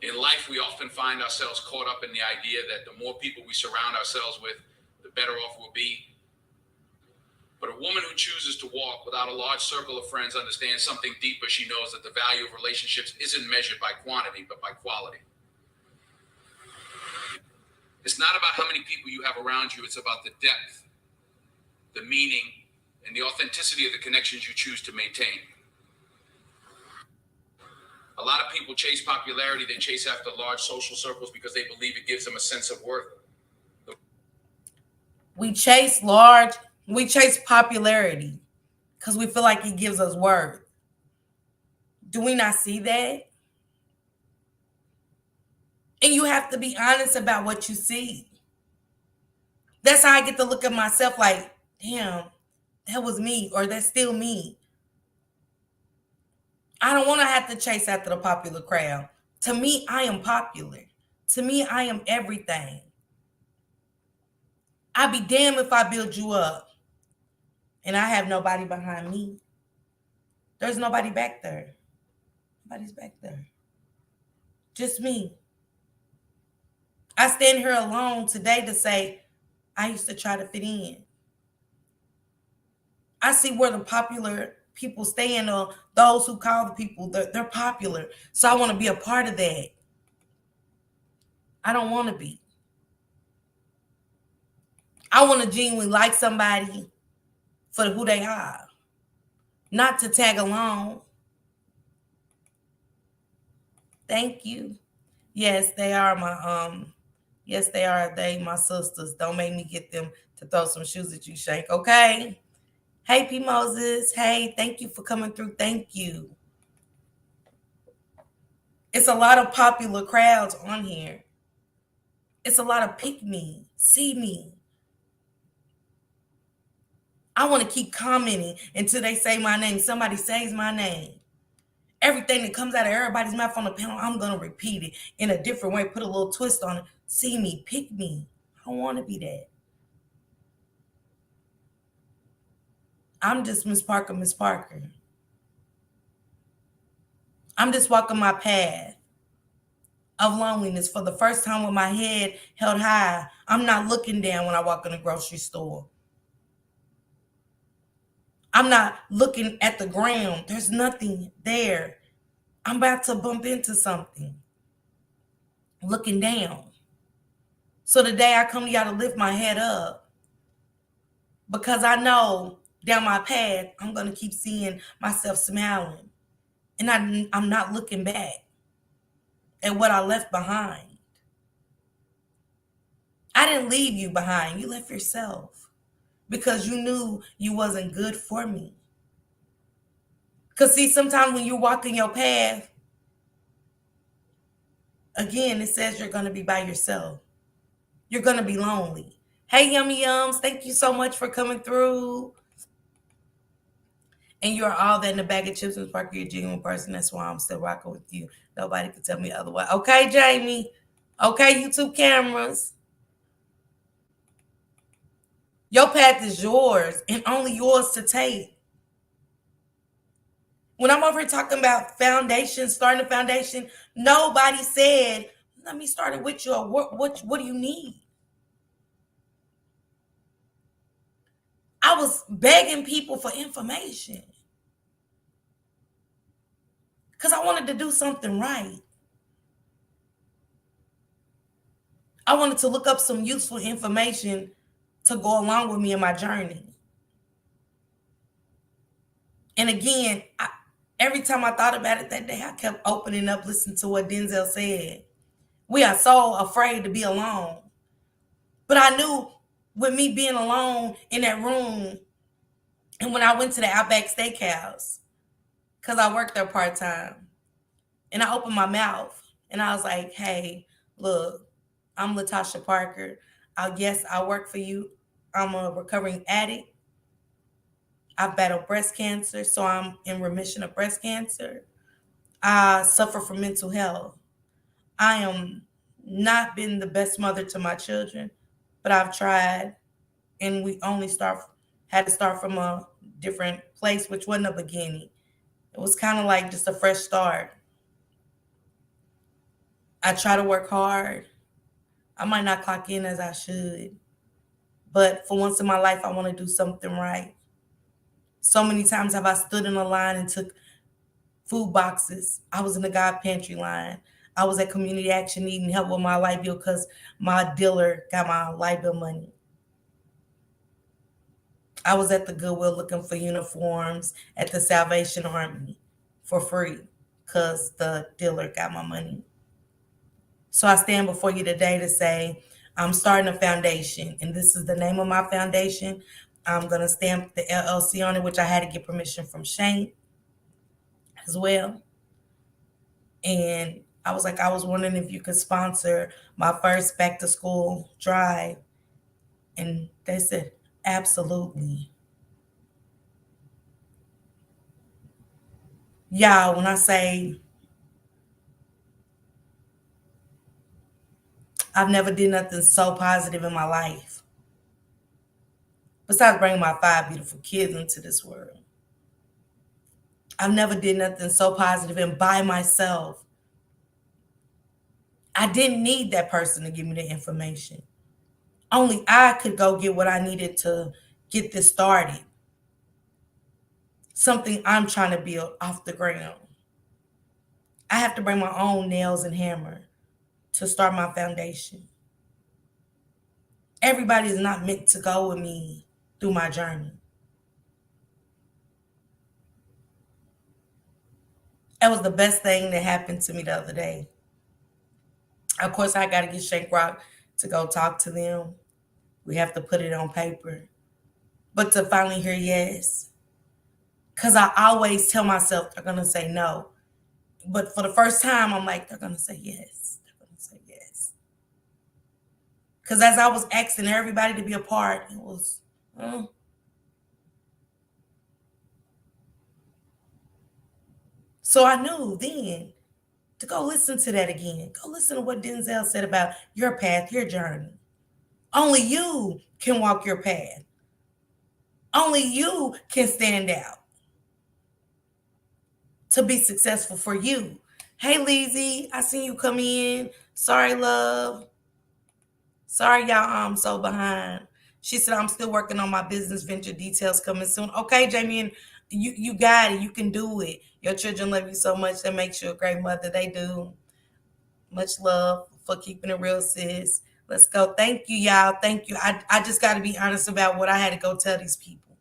In life, we often find ourselves caught up in the idea that the more people we surround ourselves with, the better off we'll be. But a woman who chooses to walk without a large circle of friends understands something deeper. She knows that the value of relationships isn't measured by quantity, but by quality. It's not about how many people you have around you, it's about the depth, the meaning, and the authenticity of the connections you choose to maintain. A lot of people chase popularity, they chase after large social circles because they believe it gives them a sense of worth. We chase large, we chase popularity because we feel like it gives us worth. Do we not see that? And you have to be honest about what you see. That's how I get to look at myself like, damn, that was me, or that's still me. I don't want to have to chase after the popular crowd. To me, I am popular. To me, I am everything. I'd be damned if I build you up and I have nobody behind me. There's nobody back there. Nobody's back there. Just me. I stand here alone today to say, I used to try to fit in. I see where the popular people stand, or those who call the people, they're popular. So I want to be a part of that. I don't want to be. I want to genuinely like somebody for who they are, not to tag along. Thank you. Yes, they are yes, they are. They my sisters. Don't make me get them to throw some shoes at you, Shank. Okay. Hey, P. Moses. Hey, thank you for coming through. Thank you. It's a lot of popular crowds on here. It's a lot of pick me, see me. I want to keep commenting until they say my name. Somebody says my name. Everything that comes out of everybody's mouth on the panel, I'm going to repeat it in a different way, put a little twist on it. See me, pick me. I don't want to be that. I'm just Miss Parker, Miss Parker. I'm just walking my path of loneliness for the first time with my head held high. I'm not looking down when I walk in the grocery store. I'm not looking at the ground. There's nothing there. I'm about to bump into something. Looking down. So today I come to y'all to lift my head up because I know down my path I'm going to keep seeing myself smiling. And I'm not looking back at what I left behind. I didn't leave you behind. You left yourself because you knew you wasn't good for me. Because see, sometimes when you're walking your path, again, it says you're going to be by yourself. You're going to be lonely. Hey, Yummy Yums, thank you so much for coming through. And you're all that in a bag of chips, Miss Parker. You're a genuine person. That's why I'm still rocking with you. Nobody can tell me otherwise. Okay, Jamie. Okay, YouTube cameras. Your path is yours and only yours to take. When I'm over here talking about foundation, starting a foundation, nobody said, let me start it with you. Or what do you need? I was begging people for information because I wanted to do something right. I wanted to look up some useful information to go along with me in my journey. And again, every time I thought about it that day, I kept opening up, listening to what Denzel said. We are so afraid to be alone. But I knew with me being alone in that room, and when I went to the Outback Steakhouse, because I worked there part-time, and I opened my mouth, and I was like, hey, look, I'm Latasha Parker. Yes, I work for you. I'm a recovering addict. I've battled breast cancer, so I'm in remission of breast cancer. I suffer from mental health. I am not been the best mother to my children, but I've tried, and we only start had to start from a different place, which wasn't a beginning. It was kind of like just a fresh start. I try to work hard. I might not clock in as I should, but for once in my life, I want to do something right. So many times have I stood in a line and took food boxes. I was in the God pantry line. I was at community action needing help with my light bill because my dealer got my light bill money. I was at the Goodwill looking for uniforms at the Salvation Army for free because the dealer got my money. So I stand before you today to say I'm starting a foundation, and this is the name of my foundation. I'm going to stamp the LLC on it, which I had to get permission from Shane as well. And I was like, I was wondering if you could sponsor my first back to school drive. And they said, absolutely. Y'all, when I say I've never did nothing so positive in my life, besides bringing my 5 beautiful kids into this world, I've never did nothing so positive and by myself. I didn't need that person to give me the information. Only I could go get what I needed to get this started. Something I'm trying to build off the ground. I have to bring my own nails and hammer to start my foundation. Everybody is not meant to go with me through my journey. That was the best thing that happened to me the other day. Of course, I got to get Shank Rock to go talk to them. We have to put it on paper. But to finally hear yes, because I always tell myself they're going to say no. But for the first time, I'm like, they're going to say yes. They're going to say yes. Because as I was asking everybody to be a part, it was, oh. So I knew then to go listen to that again. Go listen to what Denzel said about your path, your journey. Only you can walk your path. Only you can stand out to be successful for you. Hey, Lizzie, I seen you come in. Sorry, love. Sorry, y'all, I'm so behind. She said, I'm still working on my business venture details coming soon. Okay, Jamie, and you got it. You can do it. Your children love you so much. That makes you a great mother. They do. Much love for keeping it real, sis. Let's go. Thank you, y'all. Thank you. I just got to be honest about what I had to go tell these people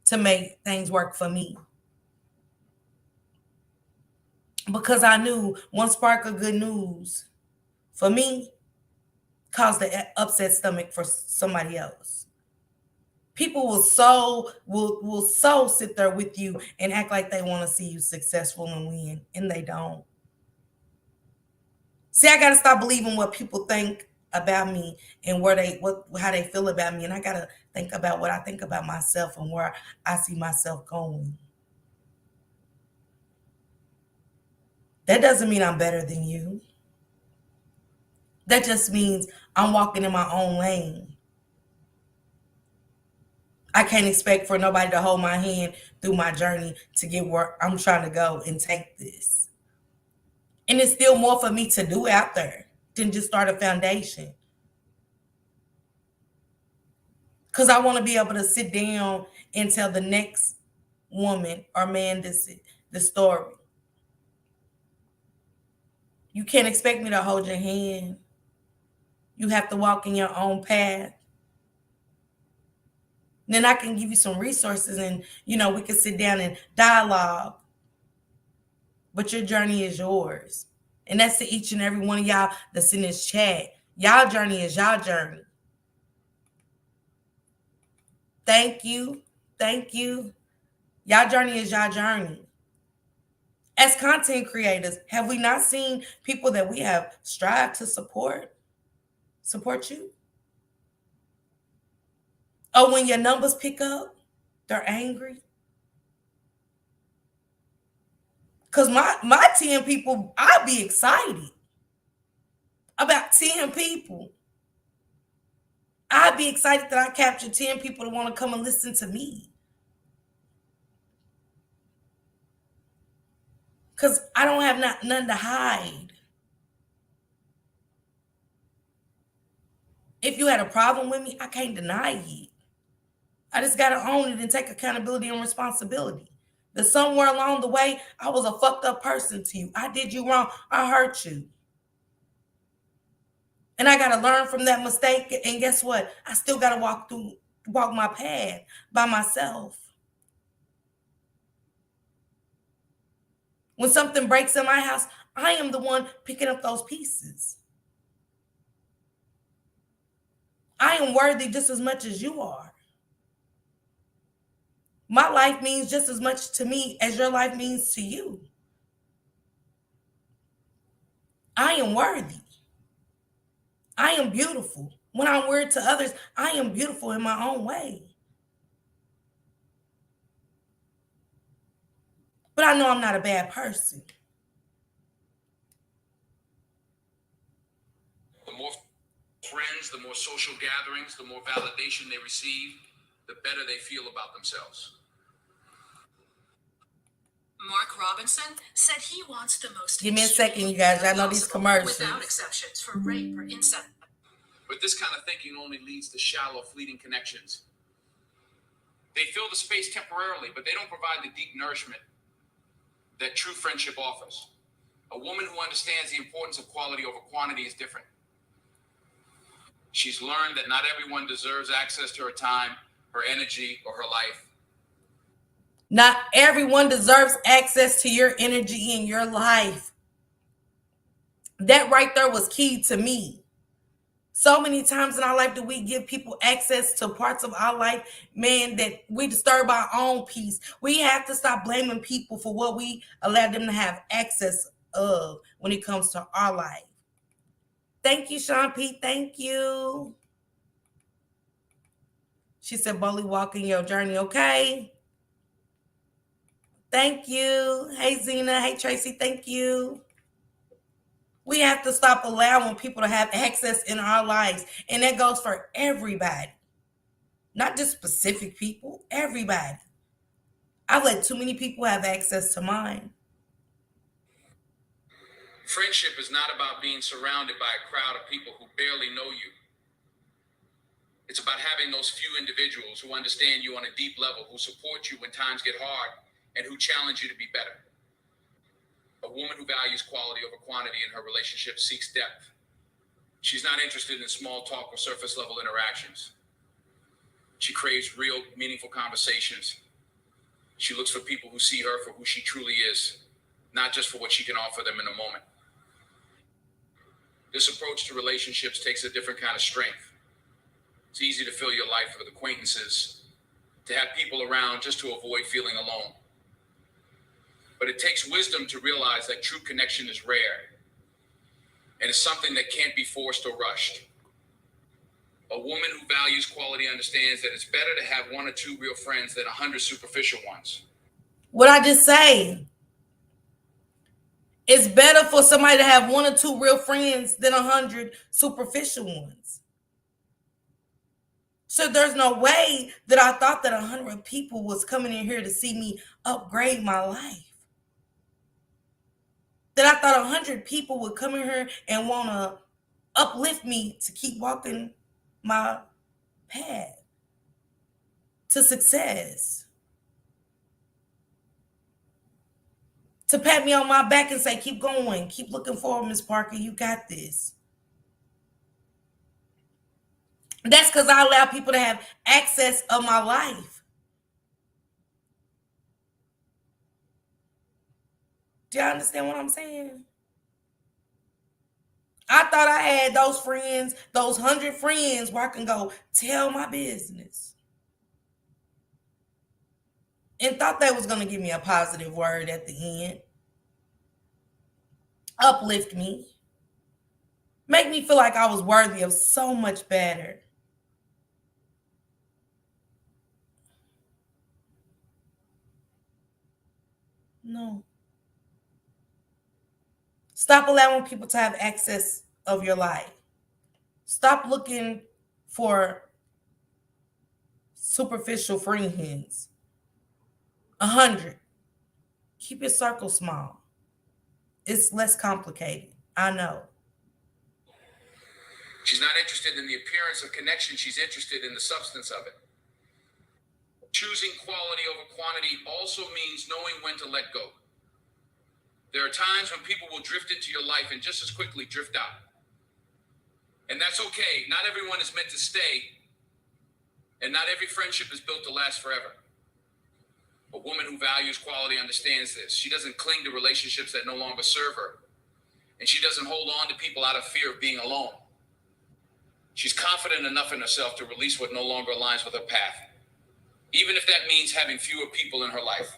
to make things work for me. Because I knew one spark of good news for me caused the upset stomach for somebody else. People will so sit there with you and act like they want to see you successful and win, and they don't. See, I gotta stop believing what people think about me and where they what how they feel about me, and I gotta think about what I think about myself and where I see myself going. That doesn't mean I'm better than you. That just means I'm walking in my own lane. I can't expect for nobody to hold my hand through my journey to get where I'm trying to go and take this. And it's still more for me to do out there than just start a foundation. Because I want to be able to sit down and tell the next woman or man the story. You can't expect me to hold your hand. You have to walk in your own path. Then I can give you some resources and, we can sit down and dialogue. But your journey is yours. And that's to each and every one of y'all that's in this chat. Y'all journey is y'all journey. Thank you. Thank you. Y'all journey is y'all journey. As content creators, have we not seen people that we have strived to support you? Oh, when your numbers pick up, they're angry. Because my 10 people, I'll be excited. about 10 people. I'd be excited that I captured 10 people to want to come and listen to me. Because I don't have none to hide. If you had a problem with me, I can't deny it. I just got to own it and take accountability and responsibility. That somewhere along the way, I was a fucked up person to you. I did you wrong. I hurt you. And I got to learn from that mistake. And guess what? I still got to walk my path by myself. When something breaks in my house, I am the one picking up those pieces. I am worthy just as much as you are. My life means just as much to me as your life means to you. I am worthy. I am beautiful. When I'm weird to others, I am beautiful in my own way. But I know I'm not a bad person. The more friends, the more social gatherings, the more validation they receive, the better they feel about themselves. Mark Robinson said he wants the most. Give me a second, you guys. I know these commercials. Without exceptions for rape or incest. But this kind of thinking only leads to shallow, fleeting connections. They fill the space temporarily, but they don't provide the deep nourishment that true friendship offers. A woman who understands the importance of quality over quantity is different. She's learned that not everyone deserves access to her time, her energy, or her life. Not everyone deserves access to your energy in your life. That right there was key to me. So many times in our life do we give people access to parts of our life, man, that we disturb our own peace. We have to stop blaming people for what we allow them to have access of when it comes to our life. Thank you, Sean P. Thank you. She said, "Bully walking your journey, okay?" Thank you. Hey, Zena. Hey, Tracy. Thank you. We have to stop allowing people to have access in our lives. And that goes for everybody. Not just specific people, everybody. I've let too many people have access to mine. Friendship is not about being surrounded by a crowd of people who barely know you. It's about having those few individuals who understand you on a deep level, who support you when times get hard, and who challenge you to be better. A woman who values quality over quantity in her relationship seeks depth. She's not interested in small talk or surface level interactions. She craves real, meaningful conversations. She looks for people who see her for who she truly is, not just for what she can offer them in a moment. This approach to relationships takes a different kind of strength. It's easy to fill your life with acquaintances, to have people around just to avoid feeling alone. But it takes wisdom to realize that true connection is rare, and it's something that can't be forced or rushed. A woman who values quality understands that it's better to have one or two real friends than 100 superficial ones. What I just say? It's better for somebody to have one or two real friends than 100 superficial ones. So there's no way that I thought that 100 people was coming in here to see me upgrade my life. That I thought 100 people would come in here and want to uplift me to keep walking my path to success. To pat me on my back and say, keep going, keep looking forward, Miss Parker, you got this. That's because I allow people to have access of my life. Do you understand what I'm saying? I thought I had those friends, those 100 friends where I can go tell my business. And thought that was going to give me a positive word at the end. Uplift me. Make me feel like I was worthy of so much better. No. Stop allowing people to have access of your life. Stop looking for superficial friends. 100. Keep your circle small. It's less complicated. I know. She's not interested in the appearance of connection. She's interested in the substance of it. Choosing quality over quantity also means knowing when to let go. There are times when people will drift into your life and just as quickly drift out. And that's okay. Not everyone is meant to stay, and not every friendship is built to last forever. A woman who values quality understands this. She doesn't cling to relationships that no longer serve her, and she doesn't hold on to people out of fear of being alone. She's confident enough in herself to release what no longer aligns with her path, even if that means having fewer people in her life.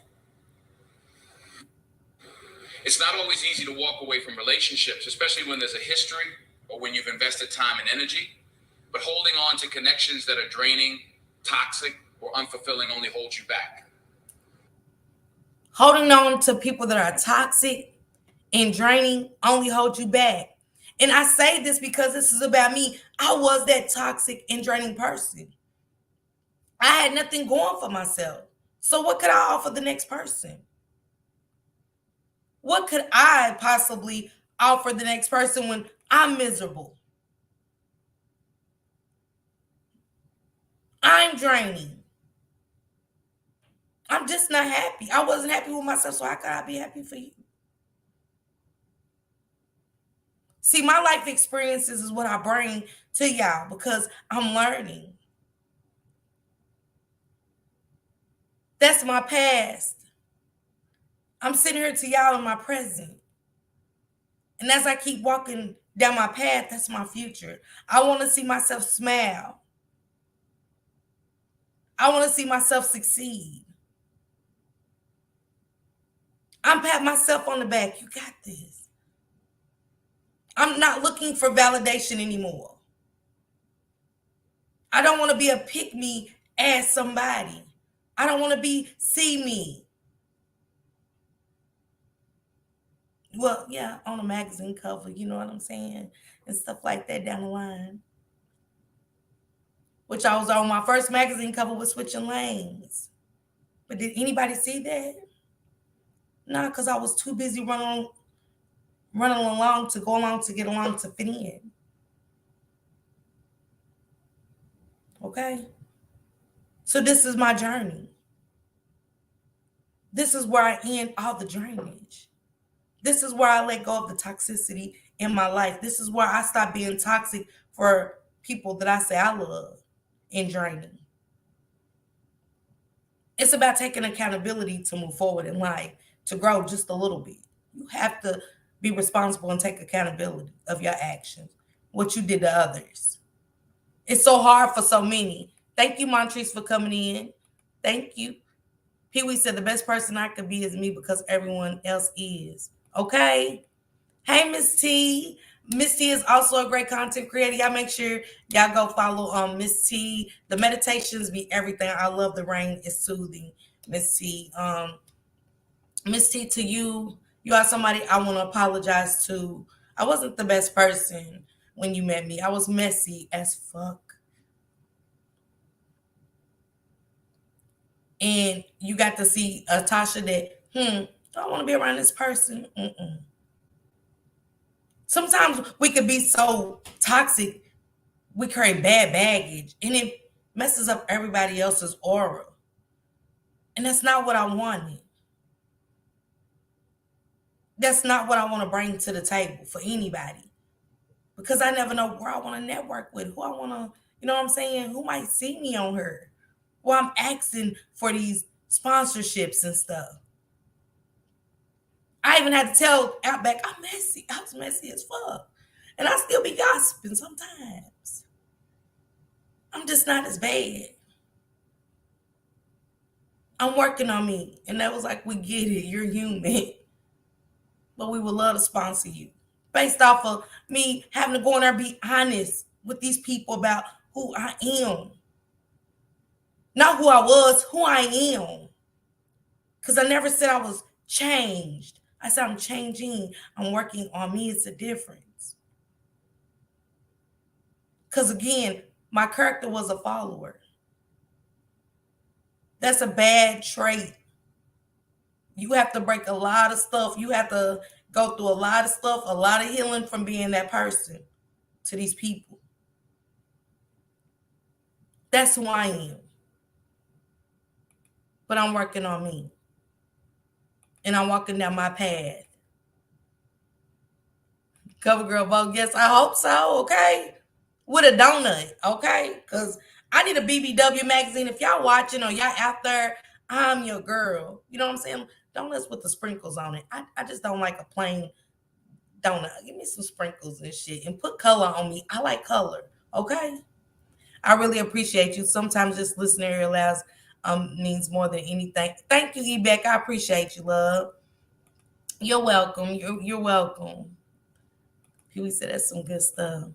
It's not always easy to walk away from relationships, especially when there's a history or when you've invested time and energy. But holding on to connections that are draining, toxic, or unfulfilling only holds you back. Holding on to people that are toxic and draining only hold you back. And I say this because this is about me. I was that toxic and draining person. I had nothing going for myself. So what could I offer the next person? What could I possibly offer the next person when I'm miserable? I'm draining. I'm just not happy. I wasn't happy with myself, so how could I be happy for you? See, my life experiences is what I bring to y'all because I'm learning. That's my past. I'm sitting here to y'all in my present. And as I keep walking down my path, that's my future. I want to see myself smile. I want to see myself succeed. I'm patting myself on the back. You got this. I'm not looking for validation anymore. I don't want to be a pick me as somebody. I don't want to be see me. Well, yeah, on a magazine cover, you know what I'm saying? And stuff like that down the line. Which I was on my first magazine cover with Switching Lanes. But did anybody see that? No, because I was too busy running along to go along to get along to fit in. Okay? So this is my journey. This is where I end all the drainage. This is where I let go of the toxicity in my life. This is where I stop being toxic for people that I say I love and draining. It's about taking accountability to move forward in life, to grow just a little bit. You have to be responsible and take accountability of your actions, what you did to others. It's so hard for so many. Thank you, Montrese, for coming in. Thank you. Pee Wee said the best person I could be is me because everyone else is. Okay? Hey, Miss T. Miss T is also a great content creator. Y'all make sure y'all go follow Miss T. The meditations be everything. I love the rain. It's soothing. Miss T. Miss T, to you, you are somebody I want to apologize to. I wasn't the best person when you met me. I was messy as fuck. And you got to see a Tasha that, don't want to be around this person. Sometimes we could be so toxic, we carry bad baggage, and it messes up everybody else's aura. And that's not what I wanted. That's not what I want to bring to the table for anybody. Because I never know where I want to network with, who I want to, you know what I'm saying? Who might see me on her? Well, I'm asking for these sponsorships and stuff. I even had to tell Outback, I'm messy. I was messy as fuck. And I still be gossiping sometimes. I'm just not as bad. I'm working on me. And that was like, we get it. You're human. But we would love to sponsor you. Based off of me having to go in there and be honest with these people about who I am. Not who I was, who I am. Because I never said I was changed. I said I'm changing. I'm working on me. It's a difference. Because again, my character was a follower. That's a bad trait. You have to break a lot of stuff. You have to go through a lot of stuff, a lot of healing from being that person to these people. That's who I am. But I'm working on me. And I'm walking down my path. Cover girl vote. Yes, I hope so. Okay. With a donut. Okay. Because I need a BBW magazine. If y'all watching or y'all out there, I'm your girl. You know what I'm saying? Donuts with the sprinkles on it. I just don't like a plain donut. Give me some sprinkles and shit. And put color on me. I like color. Okay. I really appreciate you. Sometimes just listening to your laughs means more than anything. Thank you, Ebek. I appreciate you, love. You're welcome. You're welcome. Pee said that's some good stuff.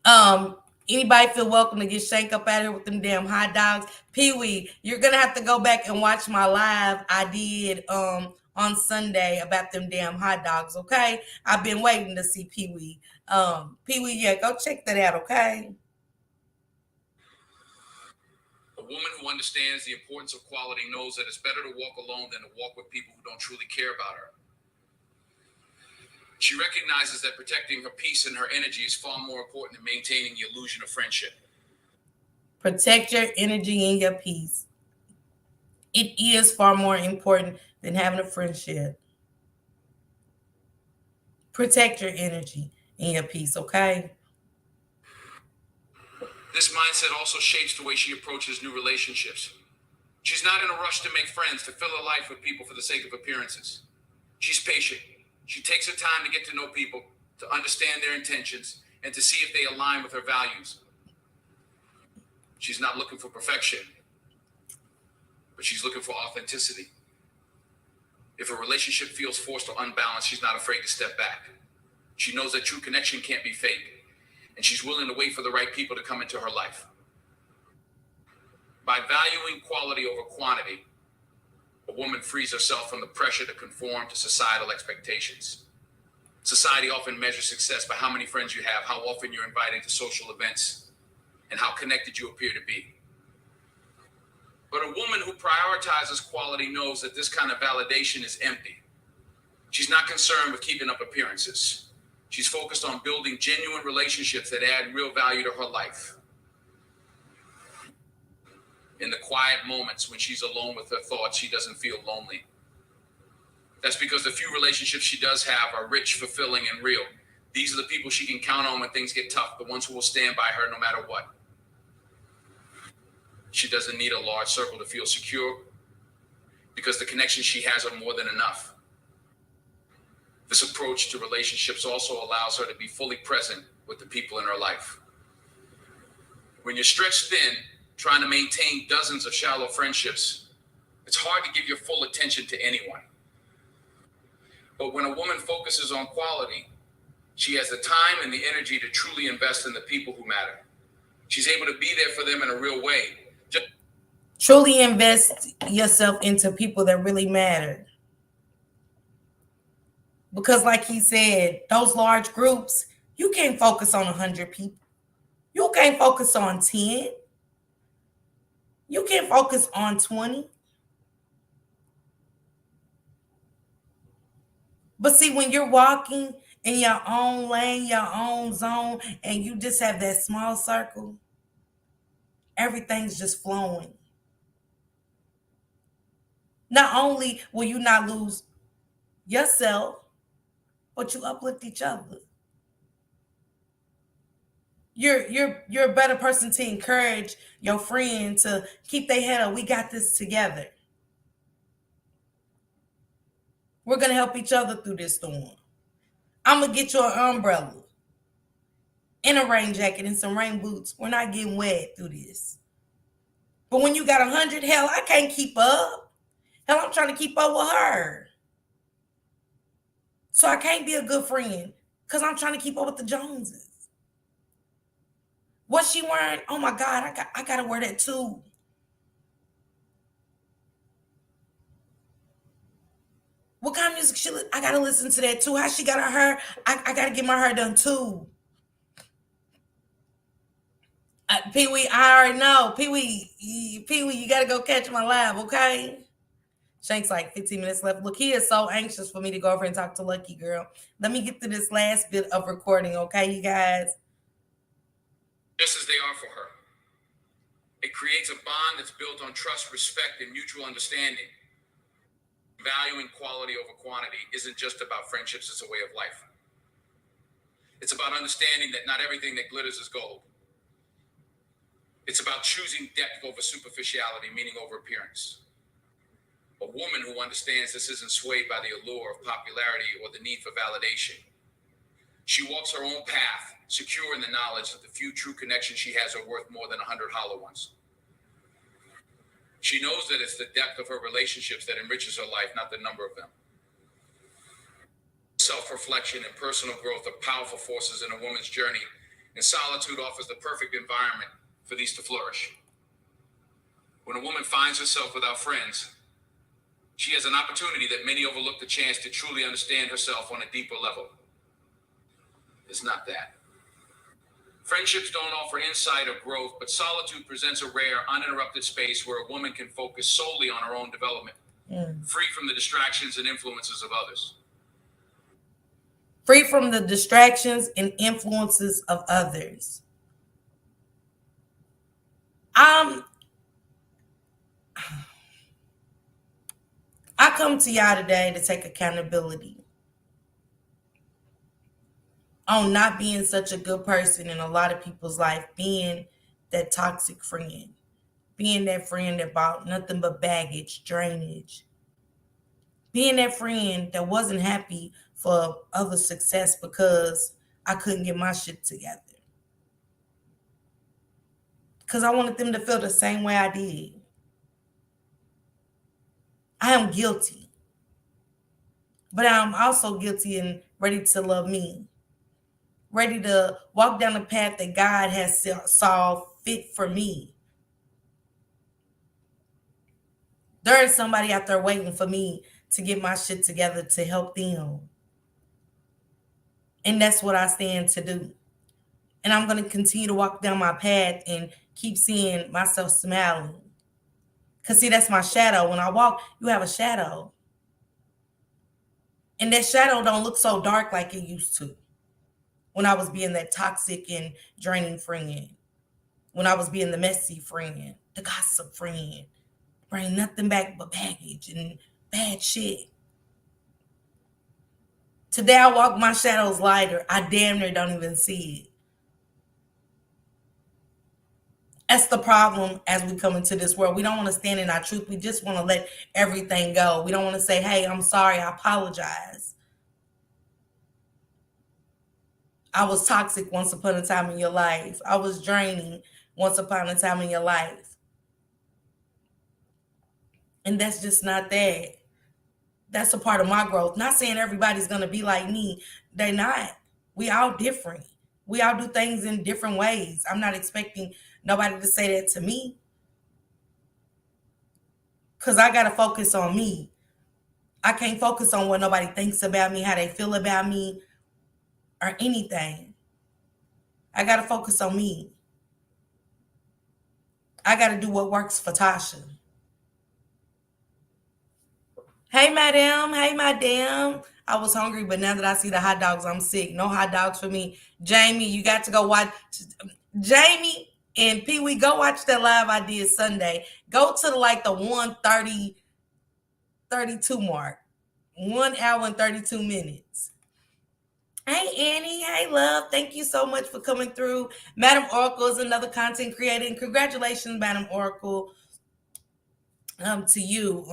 Um, Anybody feel welcome to get Shank up out here with them damn hot dogs? Pee Wee, you're gonna have to go back and watch my live I did on Sunday about them damn hot dogs, okay? I've been waiting to see Pee Wee. Pee Wee, yeah, go check that out, okay? A woman who understands the importance of quality knows that it's better to walk alone than to walk with people who don't truly care about her. She recognizes that protecting her peace and her energy is far more important than maintaining the illusion of friendship. Protect your energy and your peace. It is far more important than having a friendship. Protect your energy and your peace, okay? This mindset also shapes the way she approaches new relationships. She's not in a rush to make friends, to fill her life with people for the sake of appearances. She's patient. She takes her time to get to know people, to understand their intentions, and to see if they align with her values. She's not looking for perfection, but she's looking for authenticity. If a relationship feels forced or unbalanced, she's not afraid to step back. She knows that true connection can't be fake, and she's willing to wait for the right people to come into her life. By valuing quality over quantity, a woman frees herself from the pressure to conform to societal expectations. Society often measures success by how many friends you have, how often you're invited to social events, and how connected you appear to be. But a woman who prioritizes quality knows that this kind of validation is empty. She's not concerned with keeping up appearances. She's focused on building genuine relationships that add real value to her life. In the quiet moments when she's alone with her thoughts, she doesn't feel lonely. That's because the few relationships she does have are rich, fulfilling, and real. These are the people she can count on when things get tough, the ones who will stand by her no matter what. She doesn't need a large circle to feel secure because the connections she has are more than enough. This approach to relationships also allows her to be fully present with the people in her life. When you're stretched thin, trying to maintain dozens of shallow friendships, it's hard to give your full attention to anyone. But when a woman focuses on quality, she has the time and the energy to truly invest in the people who matter. She's able to be there for them in a real way. Truly invest yourself into people that really matter. Because like he said, those large groups, you can't focus on 100 people. You can't focus on 10. You can't focus on 20. But see, when you're walking in your own lane, your own zone, and you just have that small circle, everything's just flowing. Not only will you not lose yourself, but you uplift each other. You're a better person to encourage your friend to keep their head up. We got this together. We're gonna help each other through this storm. I'm gonna get you an umbrella and a rain jacket and some rain boots. We're not getting wet through this. But when you got 100, hell, I can't keep up. Hell, I'm trying to keep up with her. So I can't be a good friend because I'm trying to keep up with the Joneses. What's she wearing? Oh my God, I gotta wear that too. What kind of music I gotta listen to that too. How she got her hair? I gotta get my hair done too. Pee Wee, I already know. Pee Wee, you gotta go catch my lab, okay? Shank's like 15 minutes left. Look, he is so anxious for me to go over and talk to Lucky Girl. Let me get to this last bit of recording, okay, you guys? Just as they are for her. It creates a bond that's built on trust, respect, and mutual understanding. Valuing quality over quantity isn't just about friendships, it's a way of life. It's about understanding that not everything that glitters is gold. It's about choosing depth over superficiality, meaning over appearance. A woman who understands this isn't swayed by the allure of popularity or the need for validation. She walks her own path, secure in the knowledge that the few true connections she has are worth more than 100 hollow ones. She knows that it's the depth of her relationships that enriches her life, not the number of them. Self-reflection and personal growth are powerful forces in a woman's journey, and solitude offers the perfect environment for these to flourish. When a woman finds herself without friends, she has an opportunity that many overlook the chance to truly understand herself on a deeper level. It's not that. Friendships don't offer insight or growth, but solitude presents a rare, uninterrupted space where a woman can focus solely on her own development, free from the distractions and influences of others. Free from the distractions and influences of others. I come to y'all today to take accountability on not being such a good person in a lot of people's life, being that toxic friend, being that friend that brought nothing but baggage, drainage, being that friend that wasn't happy for other success because I couldn't get my shit together. Because I wanted them to feel the same way I did. I am guilty, but I'm also guilty and ready to love me, ready to walk down the path that God has saw fit for me. There is somebody out there waiting for me to get my shit together to help them. And that's what I stand to do. And I'm going to continue to walk down my path and keep seeing myself smiling. Because, see, that's my shadow. When I walk, you have a shadow. And that shadow don't look so dark like it used to. When I was being that toxic and draining friend. When I was being the messy friend. The gossip friend. Bring nothing back but baggage and bad shit. Today I walk my shadows lighter. I damn near don't even see it. That's the problem as we come into this world. We don't want to stand in our truth. We just want to let everything go. We don't want to say, hey, I'm sorry, I apologize. I was toxic once upon a time in your life. I was draining once upon a time in your life. And that's just not that. That's a part of my growth. Not saying everybody's going to be like me. They're not. We all different. We all do things in different ways. I'm not expecting nobody to say that to me. Because I got to focus on me. I can't focus on what nobody thinks about me, how they feel about me, or anything. I got to focus on me. I got to do what works for Tasha. Hey, madam. Hey, madam. I was hungry, but now that I see the hot dogs, I'm sick. No hot dogs for me. Jamie, you got to go watch. Jamie and Pee Wee, go watch that live I did Sunday. Go to like the 1:30, 32 mark. 1 hour and 32 minutes. Hey, Annie. Hey, love. Thank you so much for coming through. Madam Oracle is another content creator. And congratulations, Madam Oracle, to you.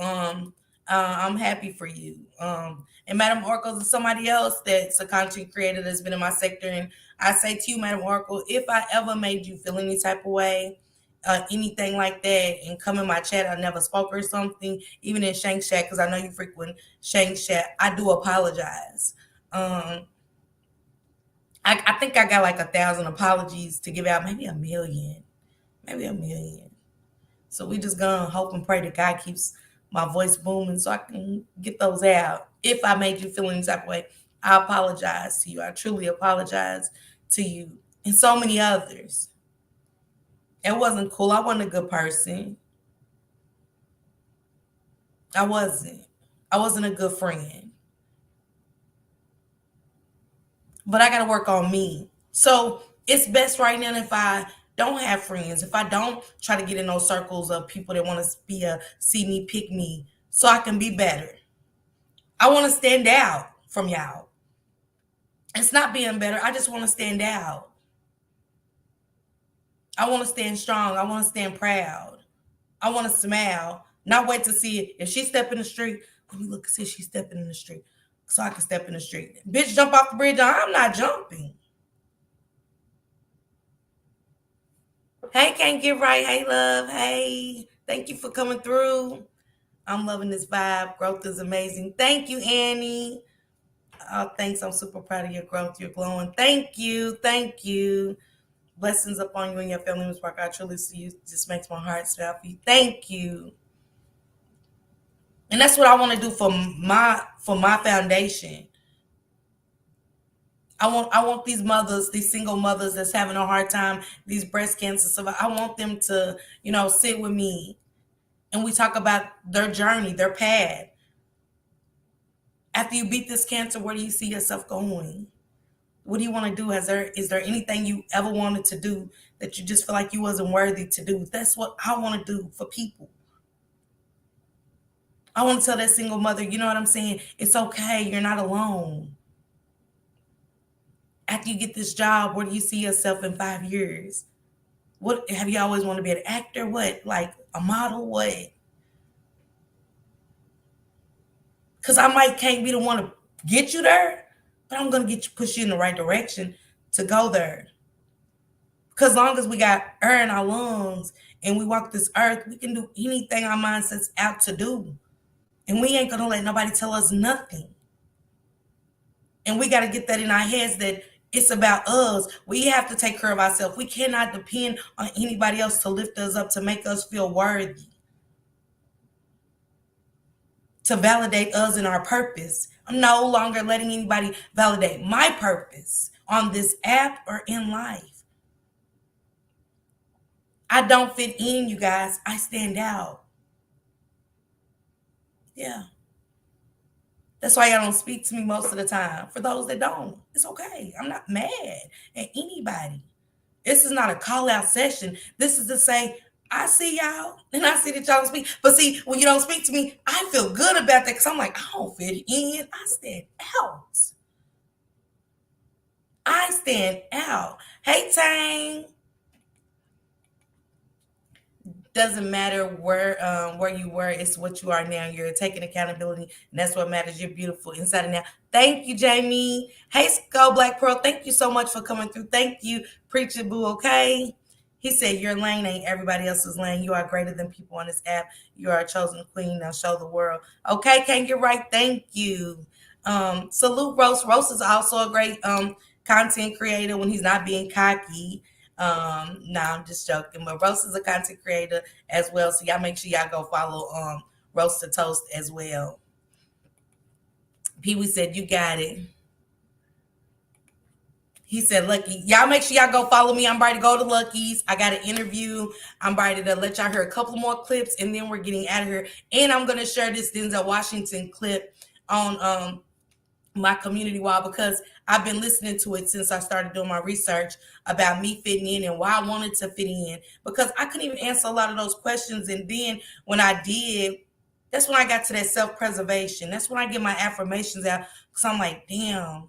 I'm happy for you. And Madam Oracle is somebody else that's a content creator that's been in my sector. And I say to you, Madam Oracle, if I ever made you feel any type of way, anything like that, and come in my chat, I never spoke or something, even in Shank's chat, because I know you frequent Shank's chat, I do apologize. I think I got like 1,000 apologies to give out, maybe a million. So we just gonna hope and pray that God keeps my voice booming so I can get those out. If I made you feel any type of way, I apologize to you. I truly apologize to you and so many others. It wasn't cool. I wasn't a good person. I wasn't. I wasn't a good friend. But I got to work on me. So it's best right now if I don't have friends, if I don't try to get in those circles of people that want to see me, pick me, so I can be better. I want to stand out from y'all. It's not being better. I just want to stand out. I want to stand strong. I want to stand proud. I want to smile. Not wait to see it. If she step in the street, let me look and see if she's stepping in the street. So I can step in the street. Bitch, jump off the bridge. I'm not jumping. Hey, can't get right. Hey, love. Hey, thank you for coming through. I'm loving this vibe. Growth is amazing. Thank you, Annie. Oh, thanks. I'm super proud of your growth. You're glowing. Thank you. Thank you. Blessings upon you and your family, Ms. Parker. I truly see you. Just makes my heart smile for you. Thank you. And that's what I want to do for my foundation. I want these mothers, these single mothers that's having a hard time, these breast cancer survivors. I want them to, sit with me and we talk about their journey, their path. After you beat this cancer, where do you see yourself going? What do you want to do? Is there anything you ever wanted to do that you just feel like you wasn't worthy to do? That's what I want to do for people. I want to tell that single mother, you know what I'm saying? It's okay. You're not alone. After you get this job, where do you see yourself in 5 years? What have you always wanted to be an actor? What, like a model? What? Because I might can't be the one to get you there, but I'm gonna push you in the right direction to go there. Because long as we got air in our lungs and we walk this earth, we can do anything our mind sets out to do. And we ain't gonna let nobody tell us nothing. And we gotta get that in our heads that it's about us. We have to take care of ourselves. We cannot depend on anybody else to lift us up, to make us feel worthy, to validate us in our purpose. I'm no longer letting anybody validate my purpose on this app or in life. I don't fit in, you guys. I stand out. Yeah. That's why y'all don't speak to me most of the time. For those that don't, it's okay. I'm not mad at anybody. This is not a call out session. This is to say, I see y'all and I see that y'all don't speak. But see, when you don't speak to me, I feel good about that because I'm like, I don't fit in. I stand out. I stand out. Hey, Tang. Doesn't matter where you were, it's what you are now. You're taking accountability, and that's what matters. You're beautiful inside and out. Thank you, Jamie. Hey, Skull Black Pearl, thank you so much for coming through. Thank you, Preacher Boo. Okay, he said your lane ain't everybody else's lane. You are greater than people on this app. You are a chosen queen. Now show the world. Okay, can't get right. Thank you. Salute Rose. Rose is also a great content creator when he's not being cocky. No, I'm just joking. But Roast is a content creator as well. So y'all make sure y'all go follow Roast to Toast as well. Pee Wee said, you got it. He said, Lucky. Y'all make sure y'all go follow me. I'm ready to go to Lucky's. I got an interview. I'm ready to let y'all hear a couple more clips, and then we're getting out of here. And I'm gonna share this Denzel Washington clip on my community wall because I've been listening to it since I started doing my research about me fitting in and why I wanted to fit in, because I couldn't even answer a lot of those questions. And then when I did, that's when I got to that self-preservation. That's when I get my affirmations out, because I'm like, damn,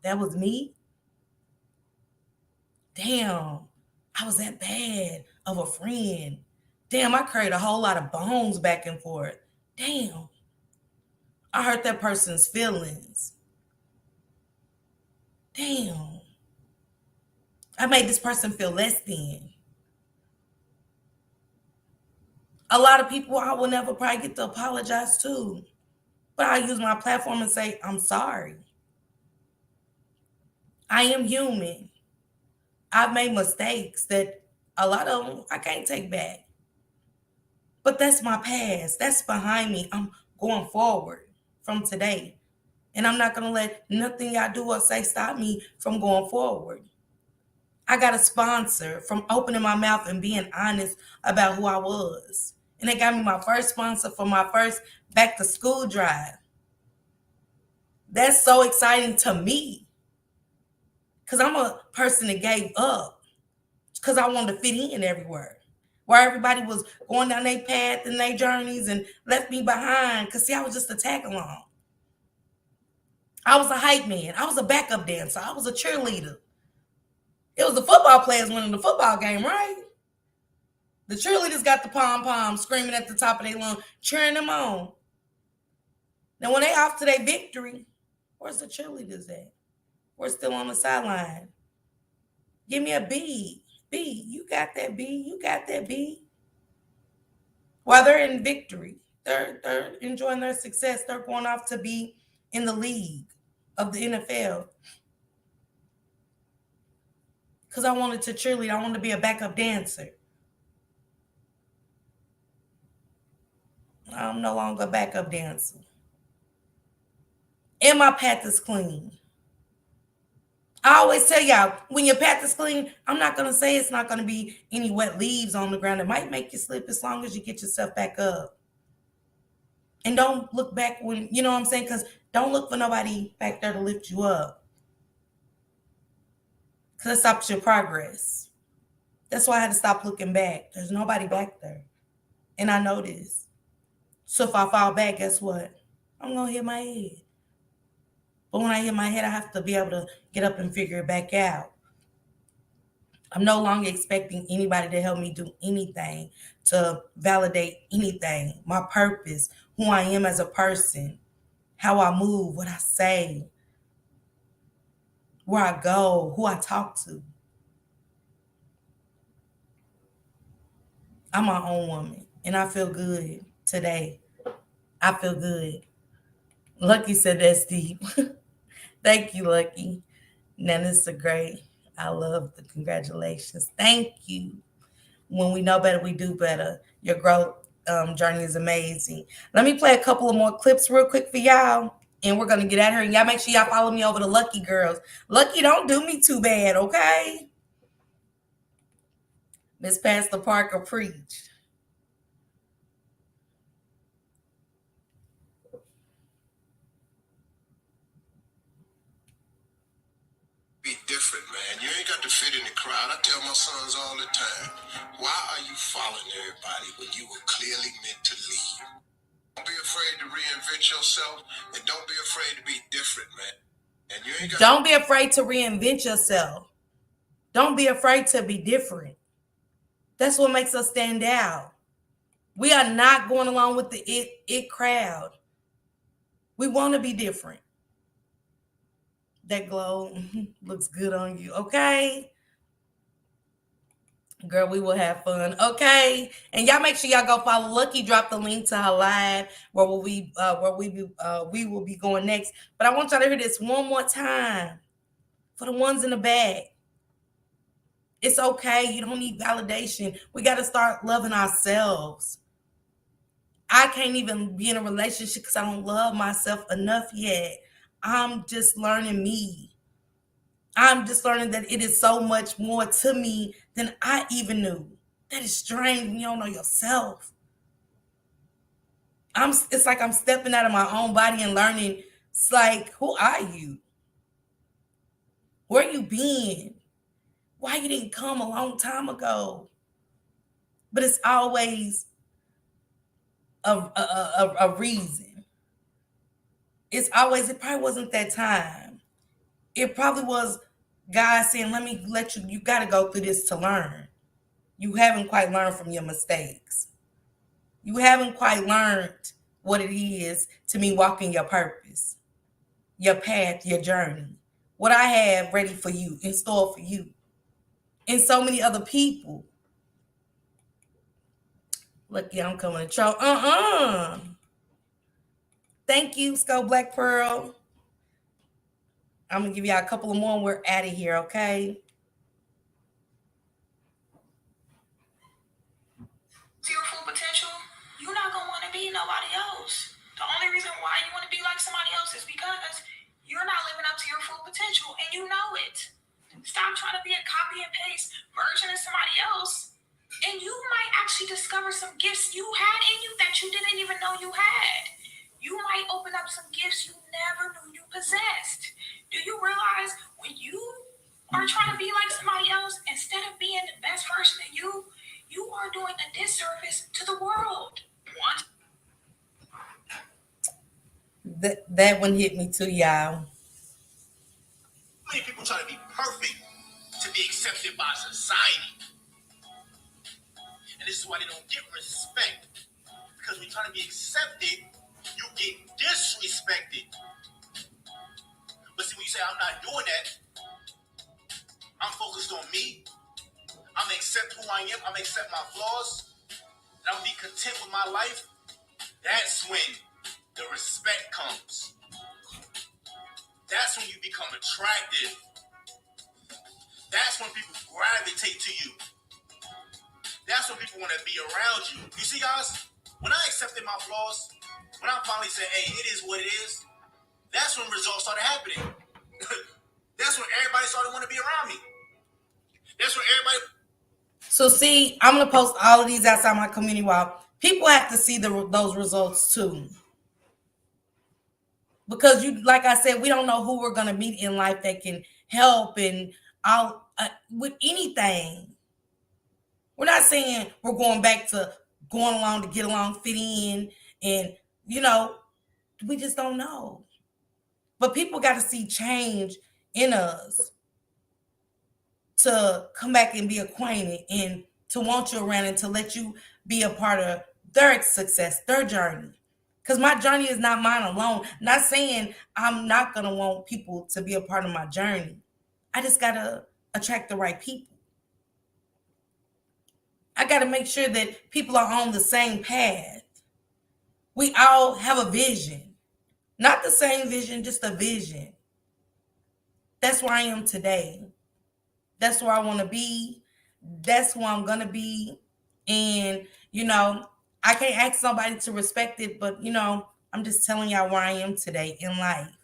that was me. Damn, I was that bad of a friend. Damn, I carried a whole lot of bones back and forth. Damn, I hurt that person's feelings. Damn, I made this person feel less than. A lot of people I will never probably get to apologize to, but I use my platform and say, I'm sorry. I am human. I've made mistakes that a lot of them I can't take back. But that's my past. That's behind me. I'm going forward from today. And I'm not going to let nothing y'all do or say stop me from going forward. I got a sponsor from opening my mouth and being honest about who I was. And they got me my first sponsor for my first back to school drive. That's so exciting to me because I'm a person that gave up because I wanted to fit in everywhere. Where everybody was going down their path and their journeys and left me behind because, see, I was just a tag along. I was a hype man. I was a backup dancer. I was a cheerleader. It was the football players winning the football game, right? The cheerleaders got the pom poms screaming at the top of their lungs, cheering them on. Now, when they off to their victory, where's the cheerleaders at? We're still on the sideline. Give me a B. B, you got that B. You got that B. While they're in victory, they're enjoying their success. They're going off to be in the league of the NFL. Because I wanted to cheerlead. I wanted to be a backup dancer. I'm no longer a backup dancer. And my path is clean. I always tell y'all, when your path is clean, I'm not going to say it's not going to be any wet leaves on the ground. It might make you slip as long as you get yourself back up. And don't look back when, you know what I'm saying? Because don't look for nobody back there to lift you up. Because it stops your progress. That's why I had to stop looking back. There's nobody back there. And I know this. So if I fall back, guess what? I'm going to hit my head. But when I hit my head, I have to be able to get up and figure it back out. I'm no longer expecting anybody to help me do anything, to validate anything, my purpose, who I am as a person, how I move, what I say, where I go, who I talk to. I'm my own woman, and I feel good today. I feel good. Lucky said that's deep. Thank you, Lucky. Now, this is a great. I love the congratulations. Thank you. When we know better, we do better. Your growth journey is amazing. Let me play a couple of more clips real quick for y'all, and we're gonna get out here. And y'all make sure y'all follow me over to Lucky Girls. Lucky, don't do me too bad, okay? Miss Pastor Parker preach. Be different, man. You ain't got to fit in the crowd. I tell my sons all the time, why are you following everybody when you were clearly meant to lead? Don't be afraid to reinvent yourself, and don't be afraid to be different, man. And you ain't got Don't be afraid to reinvent yourself. Don't be afraid to be different. That's what makes us stand out. We are not going along with the it crowd. We want to be different. That glow looks good on you, okay? Girl, we will have fun, okay? And y'all make sure y'all go follow Lucky. Drop the link to her live where we will be going next. But I want y'all to hear this one more time for the ones in the back. It's okay. You don't need validation. We got to start loving ourselves. I can't even be in a relationship because I don't love myself enough yet. I'm just learning me. I'm just learning that it is so much more to me than I even knew. That is strange when you don't know yourself. It's like I'm stepping out of my own body and learning. It's like, who are you? Where you been? Why you didn't come a long time ago? But it's always a reason. It's always, it probably wasn't that time. It probably was God saying, let me let you got to go through this to learn. You haven't quite learned from your mistakes. You haven't quite learned what it is to me walking your purpose, your path, your journey. What I have ready for you, in store for you, and so many other people. Lucky I'm coming to troll. Thank you, Skull Black Pearl. I'm gonna give y'all a couple of more and we're out of here, okay? To your full potential, you're not gonna want to be nobody else. The only reason why you want to be like somebody else is because you're not living up to your full potential and you know it. Stop trying to be a copy and paste version of somebody else. And you might actually discover some gifts you had in you that you didn't even know you had. You might open up some gifts you never knew you possessed. Do you realize when you are trying to be like somebody else instead of being the best version of you, you are doing a disservice to the world? Once That one hit me too, y'all. many people try to be perfect to be accepted by society. And this is why they don't get respect. Because when you're trying to be accepted, you get disrespected. But see, when you say, I'm not doing that, I'm focused on me, I'm gonna accept who I am, I'm gonna accept my flaws, and I'm gonna be content with my life, that's when the respect comes. That's when you become attractive. That's when people gravitate to you. That's when people want to be around you. You see, guys, when I accepted my flaws, when I finally said, hey, it is what it is, that's when results started happening. That's when everybody started wanting to be around me. That's when everybody. So see, I'm gonna post all of these outside my community wall. People have to see those results too, because you, like I said, we don't know who we're gonna meet in life that can help and I'll with anything. We're not saying we're going back to going along to get along, fit in, and you know, we just don't know. But people got to see change in us to come back and be acquainted and to want you around and to let you be a part of their success, their journey. Because my journey is not mine alone. Not saying I'm not going to want people to be a part of my journey. I just got to attract the right people. I got to make sure that people are on the same path. We all have a vision. Not the same vision, just a vision. That's where I am today. That's where I want to be. That's who I'm going to be. And, I can't ask somebody to respect it, but, I'm just telling y'all where I am today in life.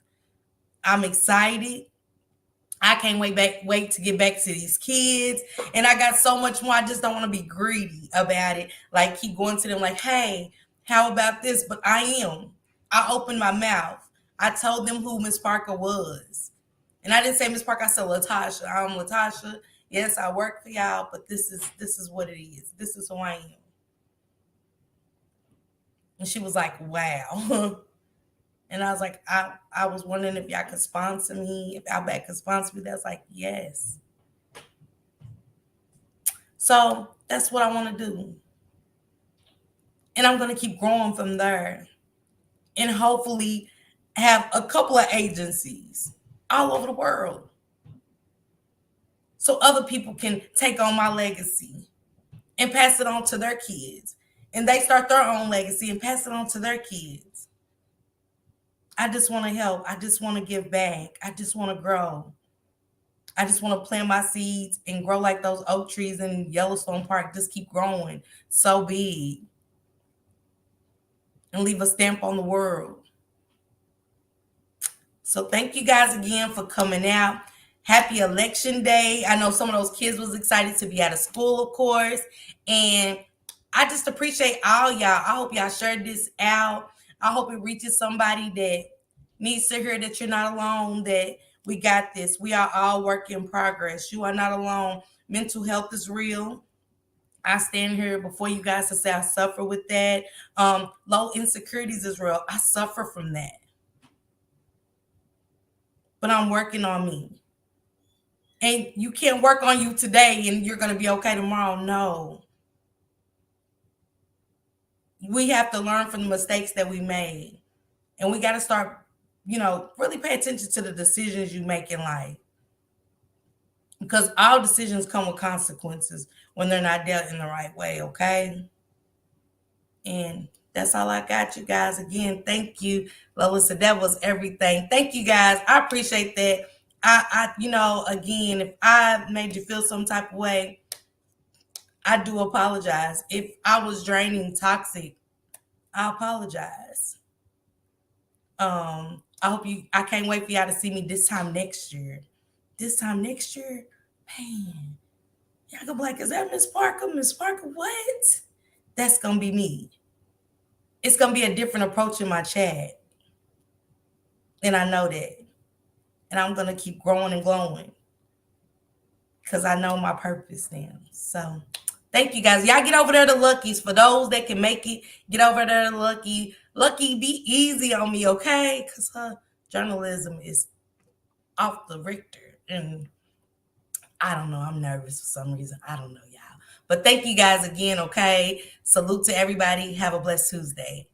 I'm excited. I can't wait to get back to these kids. And I got so much more. I just don't want to be greedy about it. Like keep going to them like, hey, how about this? But I am. I opened my mouth. I told them who Miss Parker was. And I didn't say Miss Parker, I said Latasha. I'm Latasha. Yes, I work for y'all, but this is what it is. This is who I am. And she was like, wow. And I was like, I was wondering if y'all could sponsor me, if Outback could sponsor me. That's like, yes. So that's what I want to do. And I'm going to keep growing from there. And hopefully have a couple of agencies all over the world. So other people can take on my legacy and pass it on to their kids. And they start their own legacy and pass it on to their kids. I just want to help. I just want to give back. I just want to grow. I just want to plant my seeds and grow like those oak trees in Yellowstone Park. Just keep growing so big and leave a stamp on the world. So thank you guys again for coming out. Happy election day. I know some of those kids was excited to be out of school, of course. And I just appreciate all y'all. I hope y'all shared this out. I hope it reaches somebody that needs to hear that you're not alone, that we got this. We are all work in progress. You are not alone. Mental health is real. I stand here before you guys to say I suffer with that. Low insecurities is real. I suffer from that. But I'm working on me. And you can't work on you today and you're going to be okay tomorrow. No. We have to learn from the mistakes that we made. And we got to start, really pay attention to the decisions you make in life. Because all decisions come with consequences when they're not dealt in the right way, okay? And that's all I got, you guys. Again, thank you, Lola. So that was everything. Thank you, guys. I appreciate that. Again, if I made you feel some type of way, I do apologize. If I was draining, toxic, I apologize. I can't wait for y'all to see me this time next year. This time next year, Man, y'all gonna be like, is that Miss Parker? Miss Parker, what? That's gonna be me. It's gonna be a different approach in my chat. And I know that. And I'm gonna keep growing and glowing because I know my purpose now. So thank you guys. Y'all get over there to Lucky's. For those that can make it, get over there to Lucky. Lucky, be easy on me, okay? Because her journalism is off the Richter. And I don't know. I'm nervous for some reason. I don't know, y'all. But thank you guys again, okay? Salute to everybody. Have a blessed Tuesday.